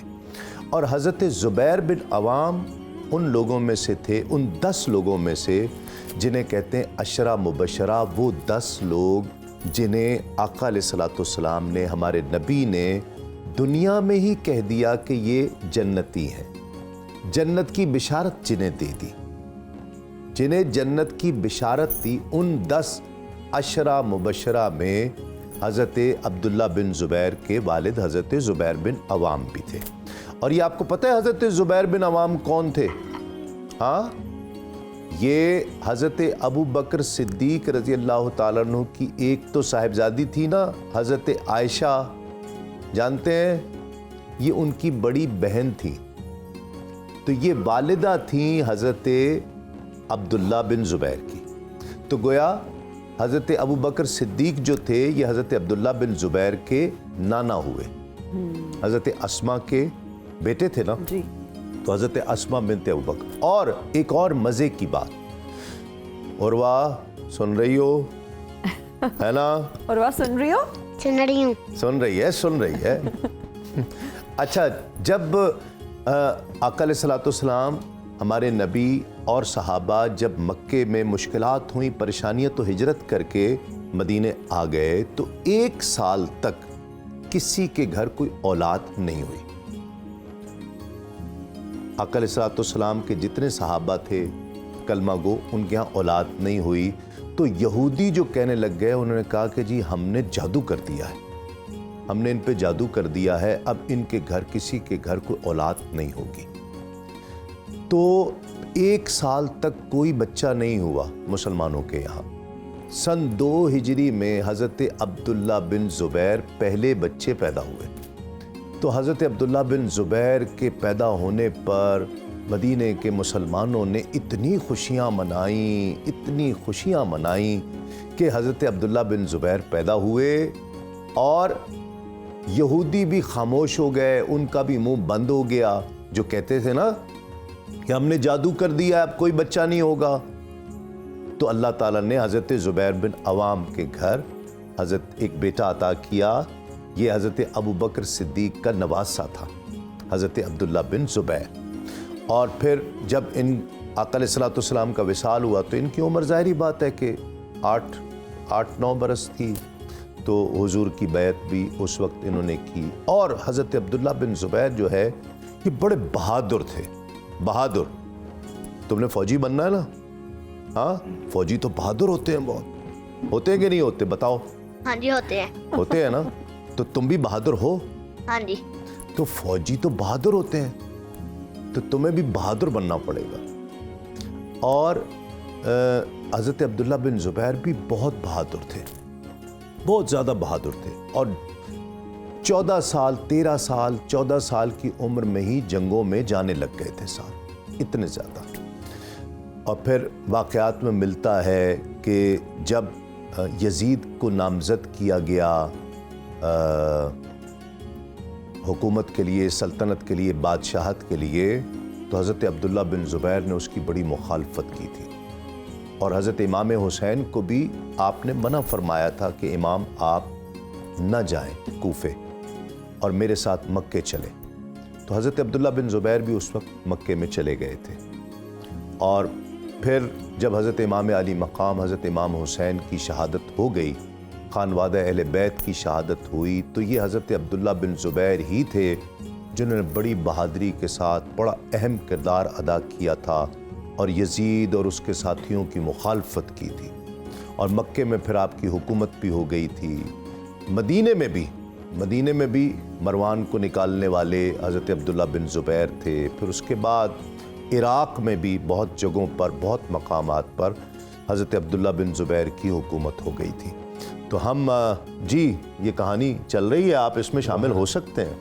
और हज़रत ज़ुबैर बिन अवाम उन लोगों में से थे, उन 10 लोगों में से जिन्हें कहते हैं अशरा मुबशरा, वो 10 लोग जिन्हें आका अलैहिस्सलाम ने, हमारे नबी ने दुनिया में ही कह दिया कि ये जन्नती हैं। जन्नत की बिशारत जिन्हें दे दी, जिन्हें जन्नत की बिशारत दी, उन 10 अशरा मुबशरा में हज़रत अब्दुल्ला बिन ज़ुबैर के वालिद हज़रत ज़ुबैर बिन अवाम भी थे। और ये आपको पता है हज़रत ज़ुबैर बिन अवाम कौन थे? हाँ, ये हज़रत अबू बकर सिद्दीक रज़ी अल्लाह ताला अन्हु की एक तो साहिबजादी थी ना, हज़रत आयशा, जानते हैं, ये उनकी बड़ी बहन थी। तो ये वालिदा थी हज़रत अब्दुल्ला बिन ज़ुबैर की। तो गोया हज़रत अबू बकर सिद्दीक जो थे, ये हज़रत अब्दुल्ला बिन ज़ुबैर के नाना हुए। हज़रत अस्मा के बेटे थे ना जी। तो हज़रत अस्मा बिनते अबू बकर। और एक और मज़े की बात, उर्वा सुन रही हो, है ना? उर्वा सुन रही हो? सुन रही हूँ। सुन रही है। अच्छा, जब आका अलैहिस्सलाम, हमारे नबी और सहाबा जब मक्के में मुश्किलात हुई, परेशानियाँ, तो हिजरत करके मदीने आ गए, तो 1 साल तक किसी के घर कोई औलाद नहीं हुई। आका अलैहिस्सलाम के जितने सहाबा थे कलमा गो, उनके यहाँ औलाद नहीं हुई। तो यहूदी जो कहने लग गए, उन्होंने कहा कि जी हमने जादू कर दिया है, हमने इन पे जादू कर दिया है, अब इनके घर, किसी के घर कोई औलाद नहीं होगी। तो 1 साल तक कोई बच्चा नहीं हुआ मुसलमानों के यहाँ। सन 2 हिजरी में हज़रत अब्दुल्ला बिन ज़ुबैर पहले बच्चे पैदा हुए। तो हज़रत अब्दुल्ला बिन ज़ुबैर के पैदा होने पर मदीने के मुसलमानों ने इतनी खुशियाँ मनाई कि हज़रत अब्दुल्ला बिन ज़ुबैर पैदा हुए और यहूदी भी खामोश हो गए, उनका भी मुंह बंद हो गया, जो कहते थे ना कि हमने जादू कर दिया, अब कोई बच्चा नहीं होगा। तो अल्लाह ताला ने हज़रत ज़ुबैर बिन अवाम के घर हज़रत एक बेटा अता किया। ये हज़रत अबू बकर सिद्दीक का नवासा था, हज़रत अब्दुल्ला बिन ज़ुबैर। और फिर जब इन आका अलैहिस्सलाम का विसाल हुआ, तो इनकी उम्र ज़ाहिरी बात है कि 8-9 बरस थी। तो हुजूर की बैत भी उस वक्त इन्होंने की। और हज़रत अब्दुल्ला बिन ज़ुबैर जो है, ये बड़े बहादुर थे। बहादुर, तुमने फ़ौजी बनना है ना? हाँ, फ़ौजी तो बहादुर होते हैं, बहुत होते हैं कि नहीं होते, बताओ? हाँ जी, होते हैं। होते हैं ना? तो तुम भी बहादुर हो? हाँ जी। तो फ़ौजी तो बहादुर होते हैं, तो तुम्हें भी बहादुर बनना पड़ेगा। और हज़रत अब्दुल्ला बिन ज़ुबैर भी बहुत बहादुर थे, बहुत ज़्यादा बहादुर थे। और 14 साल 13 साल 14 साल की उम्र में ही जंगों में जाने लग गए थे साहब, इतने ज़्यादा। और फिर वाक़यात में मिलता है कि जब यजीद को नामज़द किया गया हुकूमत के लिए, सल्तनत के लिए, बादशाहत के लिए, तो हज़रत अब्दुल्ला बिन ज़ुबैर ने उसकी बड़ी मुखालफत की थी। और हज़रत इमाम हुसैन को भी आपने मना फरमाया था कि इमाम आप न जाएं कूफे और मेरे साथ मक्के चले। तो हज़रत अब्दुल्ला बिन ज़ुबैर भी उस वक्त मक्के में चले गए थे। और फिर जब हज़रत इमाम अली मकाम हज़रत इमाम हुसैन की शहादत हो गई, खानवादा अहले बैत की शहादत हुई, तो ये हज़रत अब्दुल्ला बिन ज़ुबैर ही थे जिन्होंने बड़ी बहादुरी के साथ बड़ा अहम किरदार अदा किया था और यजीद और उसके साथियों की मुखालफत की थी। और मक्के में फिर आपकी हुकूमत भी हो गई थी। मदीने में भी मरवान को निकालने वाले हज़रत अब्दुल्ला बिन ज़ुबैर थे। फिर उसके बाद इराक़ में भी बहुत जगहों पर, बहुत मकामात पर हज़रत अब्दुल्ला बिन ज़ुबैर की हुकूमत हो गई थी। तो हम जी ये कहानी चल रही है, आप इसमें शामिल हो सकते हैं।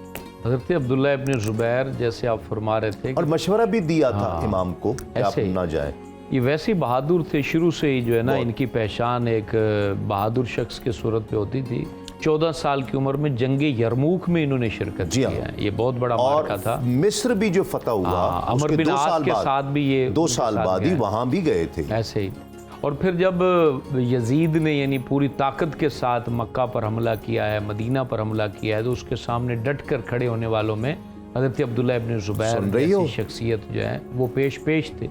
हज़रत अब्दुल्ला इब्न ज़ुबैर जैसे आप फरमा रहे थे और मशवरा भी दिया था इमाम को कि आप ऐसे ना जाएं। ये वैसे बहादुर थे शुरू से ही, जो है ना, इनकी पहचान एक बहादुर शख्स के सूरत पे होती थी। 14 साल की उम्र में जंगे यरमूक में इन्होंने शिरकत की है। ये बहुत बड़ा मार्का था। मिस्र भी जो फतह हुआ, अमर बिन आस के साथ भी ये 2 साल बाद ही वहाँ भी गए थे ऐसे ही। और फिर जब यजीद ने यानी पूरी ताकत के साथ मक्का पर हमला किया है, मदीना पर हमला किया है, तो उसके सामने डट कर खड़े होने वालों में हज़रत अब्दुल्ला इब्न ज़ुबैर जैसी शख्सियत जो है वो पेश थे।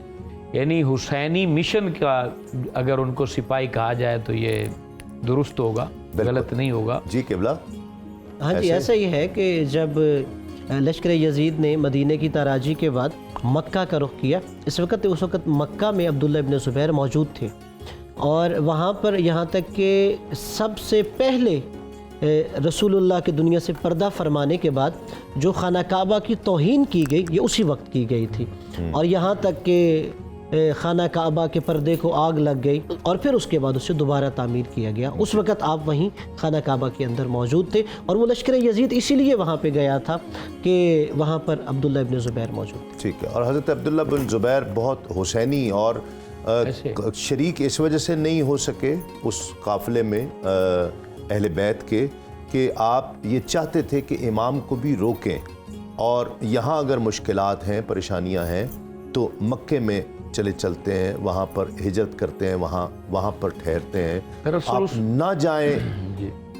यानी हुसैनी मिशन का अगर उनको सिपाही कहा जाए तो ये दुरुस्त होगा, गलत नहीं होगा। जी किबला। हाँ जी, ऐसा ही है कि जब लश्कर यजीद ने मदीने की ताराजी के बाद मक्का का रुख किया, उस वक़्त मक्का में अब्दुल्ला इब्न ज़ुबैर मौजूद थे और वहाँ पर यहाँ तक कि सबसे पहले रसूलुल्लाह की दुनिया से पर्दा फरमाने के बाद जो खाना काबा की तौहीन की गई, ये उसी वक्त की गई थी। और यहाँ तक कि खाना काबा के पर्दे को आग लग गई और फिर उसके बाद उसे दोबारा तामीर किया गया। उस वक़्त आप वहीं खाना काबा के अंदर मौजूद थे और वो लश्कर यजीद इसीलिए वहाँ पे गया था कि वहाँ पर अब्दुल्ला इब्न ज़ुबैर मौजूद थे। ठीक है। और हज़रत अब्दुल्ला बिन ज़ुबैर बहुत हुसैनी और शरीक इस वजह से नहीं हो सके उस काफ़िले में अहले बैत के कि आप ये चाहते थे कि इमाम को भी रोकें और यहाँ अगर मुश्किलात हैं, परेशानियाँ हैं तो मक्के में चलते हैं, वहाँ पर हिजरत करते हैं, वहाँ पर ठहरते हैं, आप ना जाएं।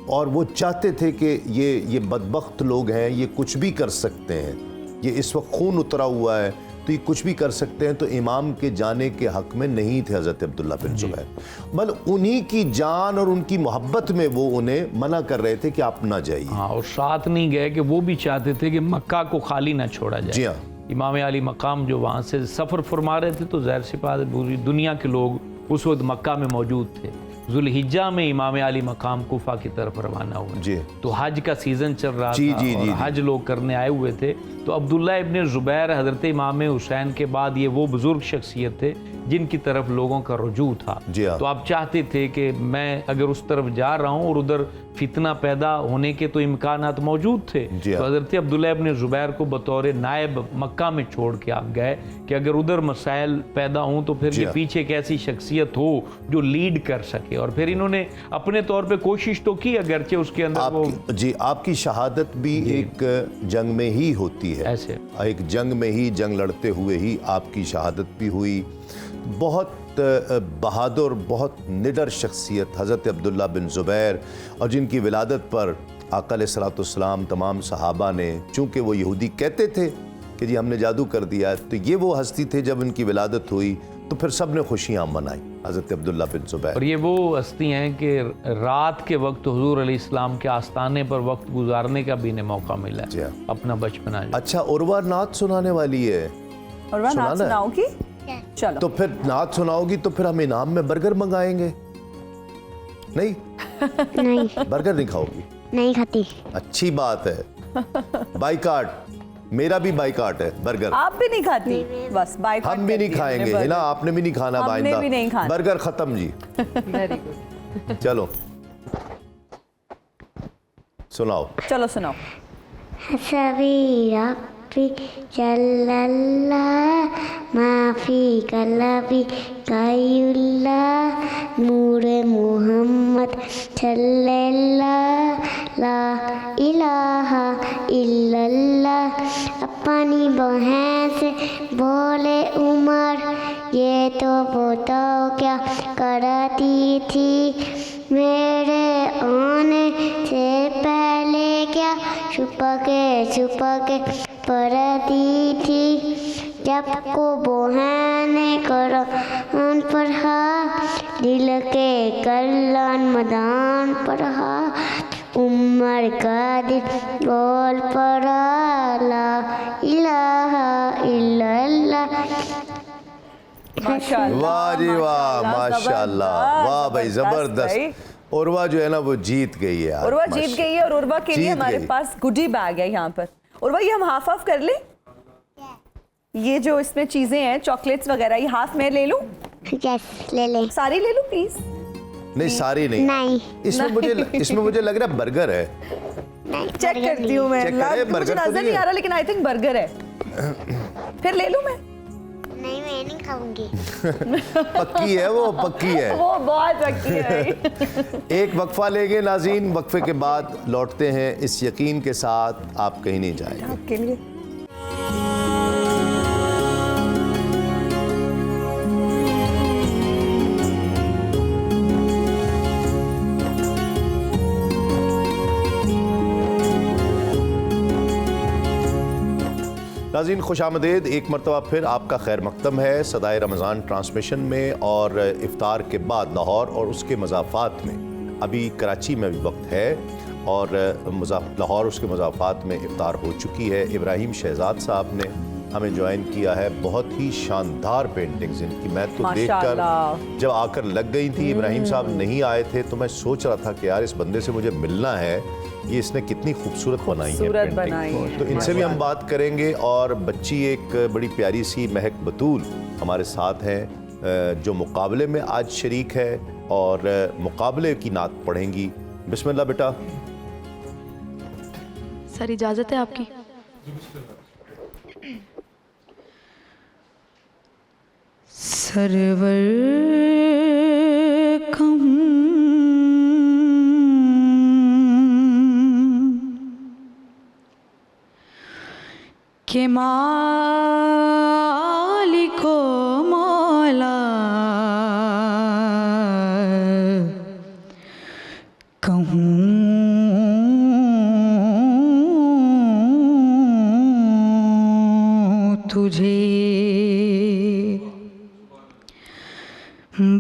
और वो चाहते थे कि ये बदबख्त लोग हैं, ये कुछ भी कर सकते हैं, ये इस वक्त खून उतरा हुआ है तो ये कुछ भी कर सकते हैं। तो इमाम के जाने के हक़ में नहीं थे हज़रत अब्दुल्ला बिन ज़ुबैर, मतलब उन्हीं की जान और उनकी मोहब्बत में वो उन्हें मना कर रहे थे कि आप ना जाइए। हाँ, और साथ नहीं गए कि वो भी चाहते थे कि मक्का को खाली ना छोड़ा जाए। जी हाँ। इमाम अली मकाम जो वहाँ से सफ़र फरमा रहे थे तो ज़ाहिर सी बात है पूरी दुनिया के लोग उस वक्त मक्का में मौजूद थे। जुल्हिज्जा में इमाम अली मकाम कुफा की तरफ रवाना हुए। जी। तो हज का सीज़न चल रहा था और हज लोग करने आए हुए थे। तो अब्दुल्ला इब्न ज़ुबैर हज़रत इमाम हुसैन के बाद ये वो बुज़ुर्ग शख्सियत थे जिनकी तरफ लोगों का रुजू था। तो आप चाहते थे कि मैं अगर उस तरफ जा रहा हूँ और उधर फितना पैदा होने के तो इम्कानात मौजूद थे, तो हज़रत अब्दुल्ला इब्न ज़ुबैर को बतौर नायब मक्का में छोड़ के आप गए कि अगर उधर मसाइल पैदा हों तो फिर ये पीछे एक ऐसी शख्सियत हो जो लीड कर सके। और फिर इन्होंने अपने तौर पे कोशिश तो की, अगरचे उसके अंदर आपकी शहादत भी एक जंग में ही होती है। ऐसे एक जंग में ही, जंग लड़ते हुए ही आपकी शहादत भी हुई। बहुत बहादुर, बहुत निडर शख्सियत हज़रत अब्दुल्ला बिन ज़ुबैर, और जिनकी विलादत पर आका अलैहिस्सलाम तमाम सहाबा ने, चूँकि वो यहूदी कहते थे कि जी हमने जादू कर दिया, तो ये वो हस्ती थे जब उनकी विलादत हुई तो फिर सब ने खुशियाँ मनाई, हज़रत अब्दुल्ला बिन ज़ुबैर। और ये वो हस्ती हैं कि रात के वक्त हुज़ूर अलैहिस्सलाम के आस्थाने पर वक्त गुजारने का भी इन्हें मौका मिला है, अपना बचपना। अच्छा, उर्वा नात सुनाने वाली है। उर्वा नात सुनाओगी? चलो। तो फिर नात सुनाओगी तो फिर हम इनाम में बर्गर मंगाएंगे। नहीं नहीं बर्गर नहीं खाओगी? नहीं खाती। अच्छी बात है। बाइकाट, मेरा भी बाइकाट है बर्गर। आप भी नहीं खाती? बस बाइकाट। हम भी नहीं खाएंगे, है ना? आपने भी नहीं खाना, हमने भी नहीं खाना। बर्गर खत्म जी। Very good. चलो सुनाओ। चलो सुनाओ। सभी जल्लल्ला माफी कलबी कायुल्ला नूर मुहम्मद सल्लल्लाह ला इलाहा इल्लल्लाह। अपनी बहन से बोले उमर, ये तो बताओ क्या करती थी मेरे आने से पहले, क्या छुपा के पढ़ती थी। जब को बहन कुरान पढ़ा, दिल के कल्याण मैदान पढ़ा, उमर कादिर बोल पड़ा ला इलाहा इल्लल्लाह। माशाल्लाह, वाह जी वाह, माशाल्लाह, वाह भाई, जबरदस्त। उर्वा जो है ना वो जीत गई है यार, उर्वा जीत गई है और उर्वा के लिए जीत हमारे गई। पास गुडी बैग है यहाँ पर। उर्वा ये हम हाफ हाफ कर लें? ये जो इसमें चीजें हैं चॉकलेट्स वगैरह, ये हाफ मैं ले लूं? यस ले ले। सारी ले लूं प्लीज? नहीं सारी नहीं, नहीं इसमें मुझे लग रहा है बर्गर है। नहीं चेक करती हूँ मैं। चेक करें, मुझे बर्गर तो नजर नहीं नहीं है। आ रहा लेकिन आई थिंक बर्गर है। फिर ले लूं मैं? नहीं मैं नहीं खाऊंगी। पक्की है वो, पक्की है। वो बहुत पक्की है। एक वक्फा लेंगे नाज़रीन, वक्फे के बाद लौटते हैं इस यकीन के साथ आप कहीं नहीं जाएंगे। आपके लिए नाज़रीन खुशामदीद, एक मरतबा फिर आपका खैर मकदम है सदाए रमज़ान ट्रांसमिशन में। और इफ्तार के बाद लाहौर और उसके मज़ाफ़ात में, अभी कराची में भी वक्त है और लाहौर उसके मज़ाफ़ात में इफ्तार हो चुकी है। इब्राहिम शहजाद साहब ने हमें ज्वाइन किया है। बहुत ही शानदार पेंटिंग्स इनकी, मैं तो देखकर जब आकर लग गई थी, इब्राहिम साहब नहीं आए थे तो मैं सोच रहा था कि यार इस बंदे से मुझे मिलना है, ये इसने कितनी खूबसूरत बनाई है पेंटिंग। तो इनसे भी हम बात करेंगे। और बच्ची एक बड़ी प्यारी सी महक बतूल हमारे साथ हैं जो मुकाबले में आज शरीक है और मुकाबले की नात पढ़ेंगी। बिस्मिल्लाह बेटा। सर इजाज़त है आपकी? सरवर के मालिको मौला कहूँ तुझे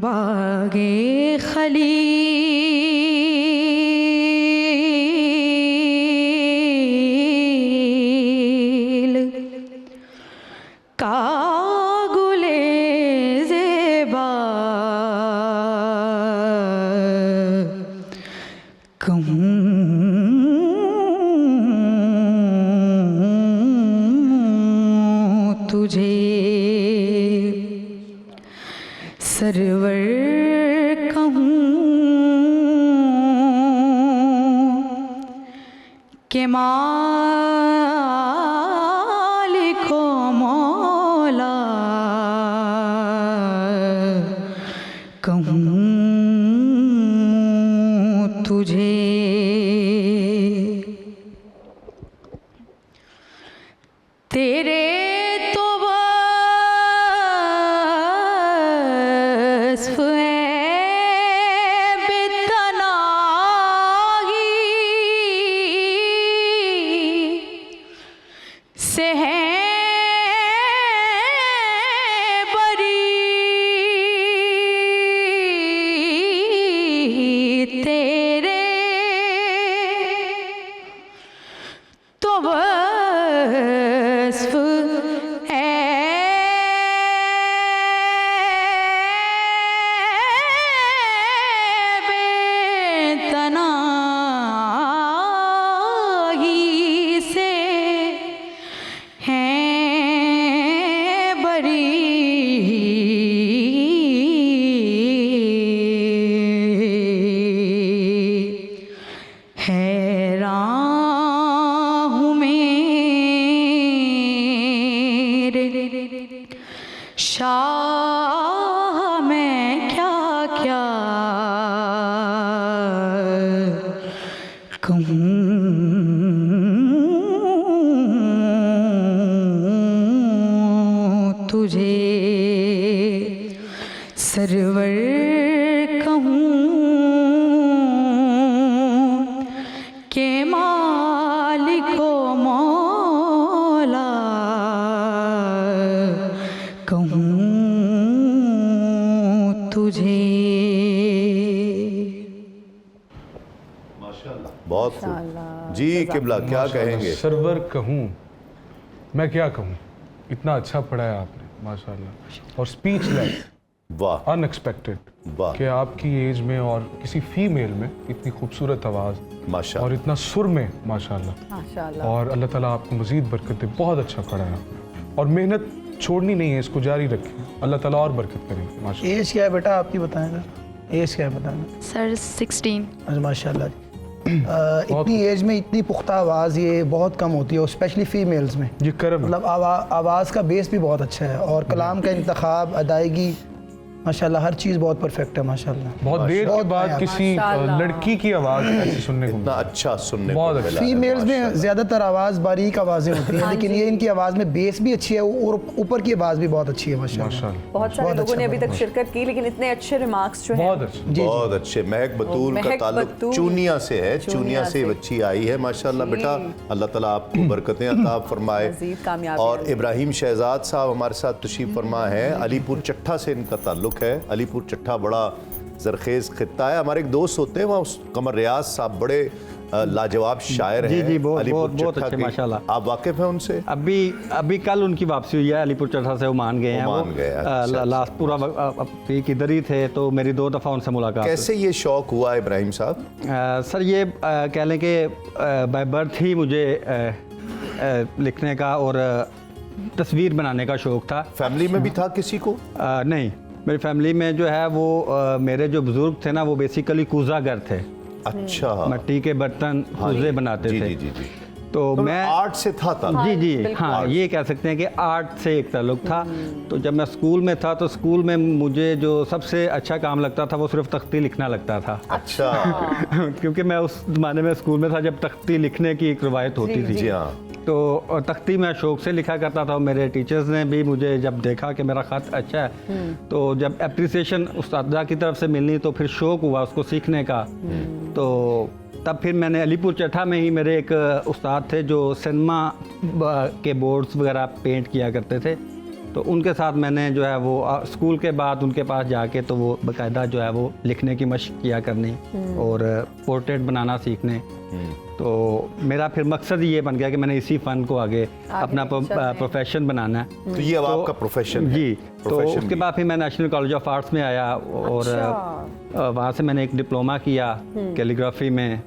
बागे खलील कागुले ज़ेबा कहूँ तुझे सरवर के मालिको मौला कहूँ तुझे तेरे तो वस्फ़ से है बरी तेरे तो वस्फ़ बेतनाही से हैरान हूँ मेरे शाह मैं क्या क्या कहूँ तुझे सरवर कहूँ के मालिको मौला कहूँ तुझे। माशाल्लाह। बहुत खूब जी। किबला क्या कहेंगे? सरवर कहूँ मैं क्या कहूँ, इतना अच्छा पढ़ाया आपने माशाल्लाह, और स्पीचलेस, वाह, अनएक्सपेक्टेड वाह, कि आपकी एज में और किसी फीमेल में इतनी खूबसूरत आवाज़ माशाल्लाह, और इतना सुर में माशाल्लाह, माशाल्लाह। और अल्लाह ताला आपको मज़ीद बरकत दे। बहुत अच्छा पढ़ाया और मेहनत छोड़नी नहीं है, इसको जारी रखें, अल्लाह ताला और बरकत करें माशाल्लाह। एज क्या है बेटा आपकी, बताएं सर, एज क्या है बताएं सर? 16। अच्छा माशाल्लाह। इतनी एज में इतनी पुख्ता आवाज़ ये बहुत कम होती है, और स्पेशली फीमेल्स में। ये करम है। मतलब आवाज़ का बेस भी बहुत अच्छा है, और कलाम का इंतखाब, अदायगी माशाल्लाह हर चीज़ बहुत परफेक्ट है माशाल्लाह। बहुत देर के बाद आया। किसी लड़की की आवाज़ ऐसी सुनने को इतना मिली। अच्छा सुनने को बहुत मिला अच्छा। है, फीमेल्स में माशाल्लाह। ज़्यादातर आवाज़ बारीक आवाज़ें होती हैं, लेकिन ये इनकी आवाज़ में बेस भी अच्छी है और ऊपर की आवाज़ भी बहुत अच्छी है माशाल्लाह। माशाल्लाह बहुत सारे लोगों ने अभी तक शिरकत की, लेकिन इतने अच्छे रिमार्क्स जो हैं बहुत अच्छा। बहुत अच्छे। महक बतूल का महक ताल्लुक बतूल। चूनिया से है, चूनिया चूनिया से से। बच्ची आई है माशाल्लाह। बेटा अल्लाह ताला आपको बरकतें अता फरमाए। मज़ीद कामयाबी और इब्राहिम शहजाद साहब हमारे साथ तशरीफ फरमा है, अलीपुर चट्ठा से इनका ताल्लुक है। अलीपुर चट्ठा बड़ा जरखेज़ खित्ता है। हमारे एक दोस्त होते हैं वहाँ, कमर रियाज साहब, बड़े लाजवाब शायर हैं। जी, बहुत अलीपुर बहुत चट्ठा अच्छे के। माशाल्लाह। आप वाकिफ हैं उनसे? अभी कल उनकी वापसी हुई है अलीपुर चट्ठा से, वो मान गए हैं। मान गए, अच्छा, लास्ट पूरा वीक इधर ही थे, तो मेरी 2 दफ़ा उनसे मुलाकात कैसे ये शौक हुआ इब्राहिम साहब? सर ये कह लें कि बाय बर्थ ही मुझे लिखने का और तस्वीर बनाने का शौक़ था। फैमिली में भी था किसी को? नहीं, मेरी फैमिली में जो है वो मेरे जो बुज़ुर्ग थे ना, वो बेसिकली कूज़ागर थे। अच्छा, मिट्टी के बर्तन कूज़े बनाते जी, थे। जी, जी, जी। तो मैं आर्ट से था ताल्लुक। जी जी हाँ, ये कह सकते हैं कि आर्ट से एक ताल्लुक था। तो जब मैं स्कूल में था, तो स्कूल में मुझे जो सबसे अच्छा काम लगता था वो सिर्फ तख्ती लिखना लगता था। अच्छा क्योंकि मैं उस ज़माने में स्कूल में था जब तख्ती लिखने की एक रवायत होती थी। जी हाँ। तो तख्ती में शौक़ से लिखा करता था। मेरे टीचर्स ने भी मुझे जब देखा कि मेरा ख़त अच्छा है, तो जब अप्रिसिएशन उस्तादा की तरफ से मिलनी, तो फिर शौक़ हुआ उसको सीखने का। तो तब फिर मैंने अलीपुर चट्ठा में ही मेरे एक उस्ताद थे जो सिनेमा के बोर्ड्स वगैरह पेंट किया करते थे, तो उनके साथ मैंने जो है वो स्कूल के बाद उनके पास जाके तो वो बाकायदा जो है वो लिखने की मशक किया करनी और पोर्ट्रेट बनाना सीखने। तो मेरा फिर मकसद ये बन गया कि मैंने इसी फ़न को आगे अपना प्रोफेशन बनाना है। तो ये अब आपका प्रोफेशन है? जी। तो उसके बाद फिर मैं नेशनल कॉलेज ऑफ आर्ट्स में आया और वहाँ से मैंने एक डिप्लोमा किया कैलीग्राफी में।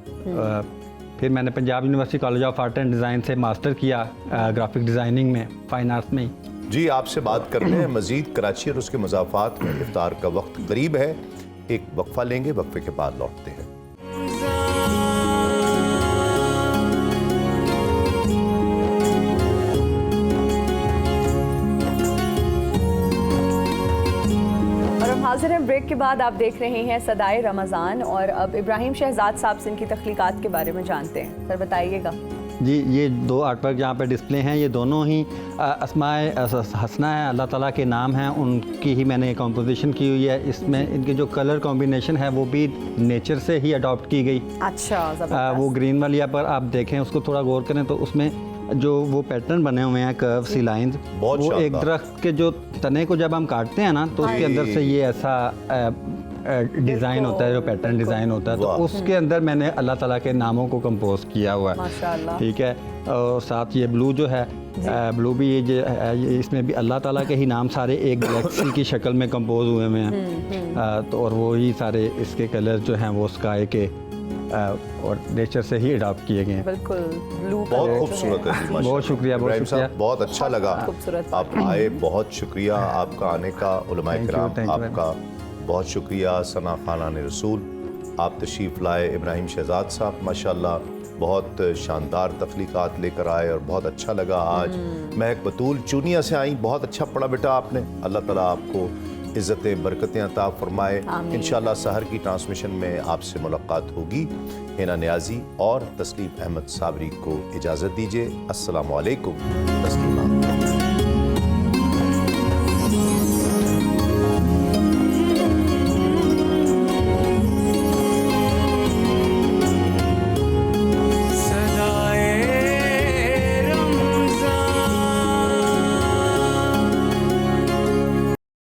फिर मैंने Punjab university college of art and design से मास्टर किया ग्राफिक डिज़ाइनिंग में, फाइन आर्ट्स में। जी, आपसे बात करते हैं मज़ीद कराची और उसके मज़ाफ़ात में। इफ्तार का वक्त करीब है, एक वक्फ़ा लेंगे, वक्फ़े के बाद लौटते हैं। हाजिर हैं ब्रेक के बाद। आप देख रहे हैं सदाए रमज़ान और अब इब्राहिम शहजाद साहब से इनकी तख्लीकात के बारे में जानते हैं। सर बताइएगा। जी, ये 2 आर्टवर्क जहाँ पे डिस्प्ले हैं, ये दोनों ही अस्माए हसना है, अल्लाह ताला के नाम हैं, उनकी ही मैंने कंपोजिशन की हुई है। इसमें इनकी जो कलर कॉम्बिनेशन है वो भी नेचर से ही अडॉप्ट की गई। अच्छा, वो ग्रीन वाली पर आप देखें, उसको थोड़ा गौर करें तो उसमें जो वो पैटर्न बने हुए हैं, कर्व सी लाइंस, वो एक दरख्त के जो तने को जब हम काटते हैं ना, तो उसके अंदर से ये ऐसा डिज़ाइन होता है, जो पैटर्न डिज़ाइन होता है, तो उसके अंदर मैंने अल्लाह ताला के नामों को कंपोज किया हुआ है। माशाल्लाह। ठीक है। और साथ ये ब्लू जो है, ब्लू भी ये जो है, इसमें भी अल्लाह ताला के ही नाम सारे एक गैलेक्सी की शक्ल में कंपोज हुए हुए हैं। तो और वो ही सारे इसके कलर जो हैं वो स्काई के और नेचर से ही अडॉप्ट किए गए हैं। बिल्कुल ब्लू, बहुत खूबसूरत है। बहुत शुक्रिया, बहुत शुक्रिया, बहुत अच्छा लगा आप आए। बहुत शुक्रिया आपका आने का। उलमाए किराम आपका बहुत शुक्रिया। सना खाना ने रसूल आप तशरीफ़ लाए। इब्राहिम शहजाद साहब माशाल्लाह बहुत शानदार तख्लीकात लेकर आए और बहुत अच्छा लगा। आज महक बतूल चूनिया से आई, बहुत अच्छा पढ़ा बेटा आपने। अल्लाह ताला आपको इज़्ज़तें बरकतें अता फरमाए। इंशाअल्लाह सहर की ट्रांसमिशन में आपसे मुलाकात होगी। हिना नियाज़ी और तस्लीम अहमद साबरी को इजाज़त दीजिए। अस्सलामु अलैकुम। तस्लीमा।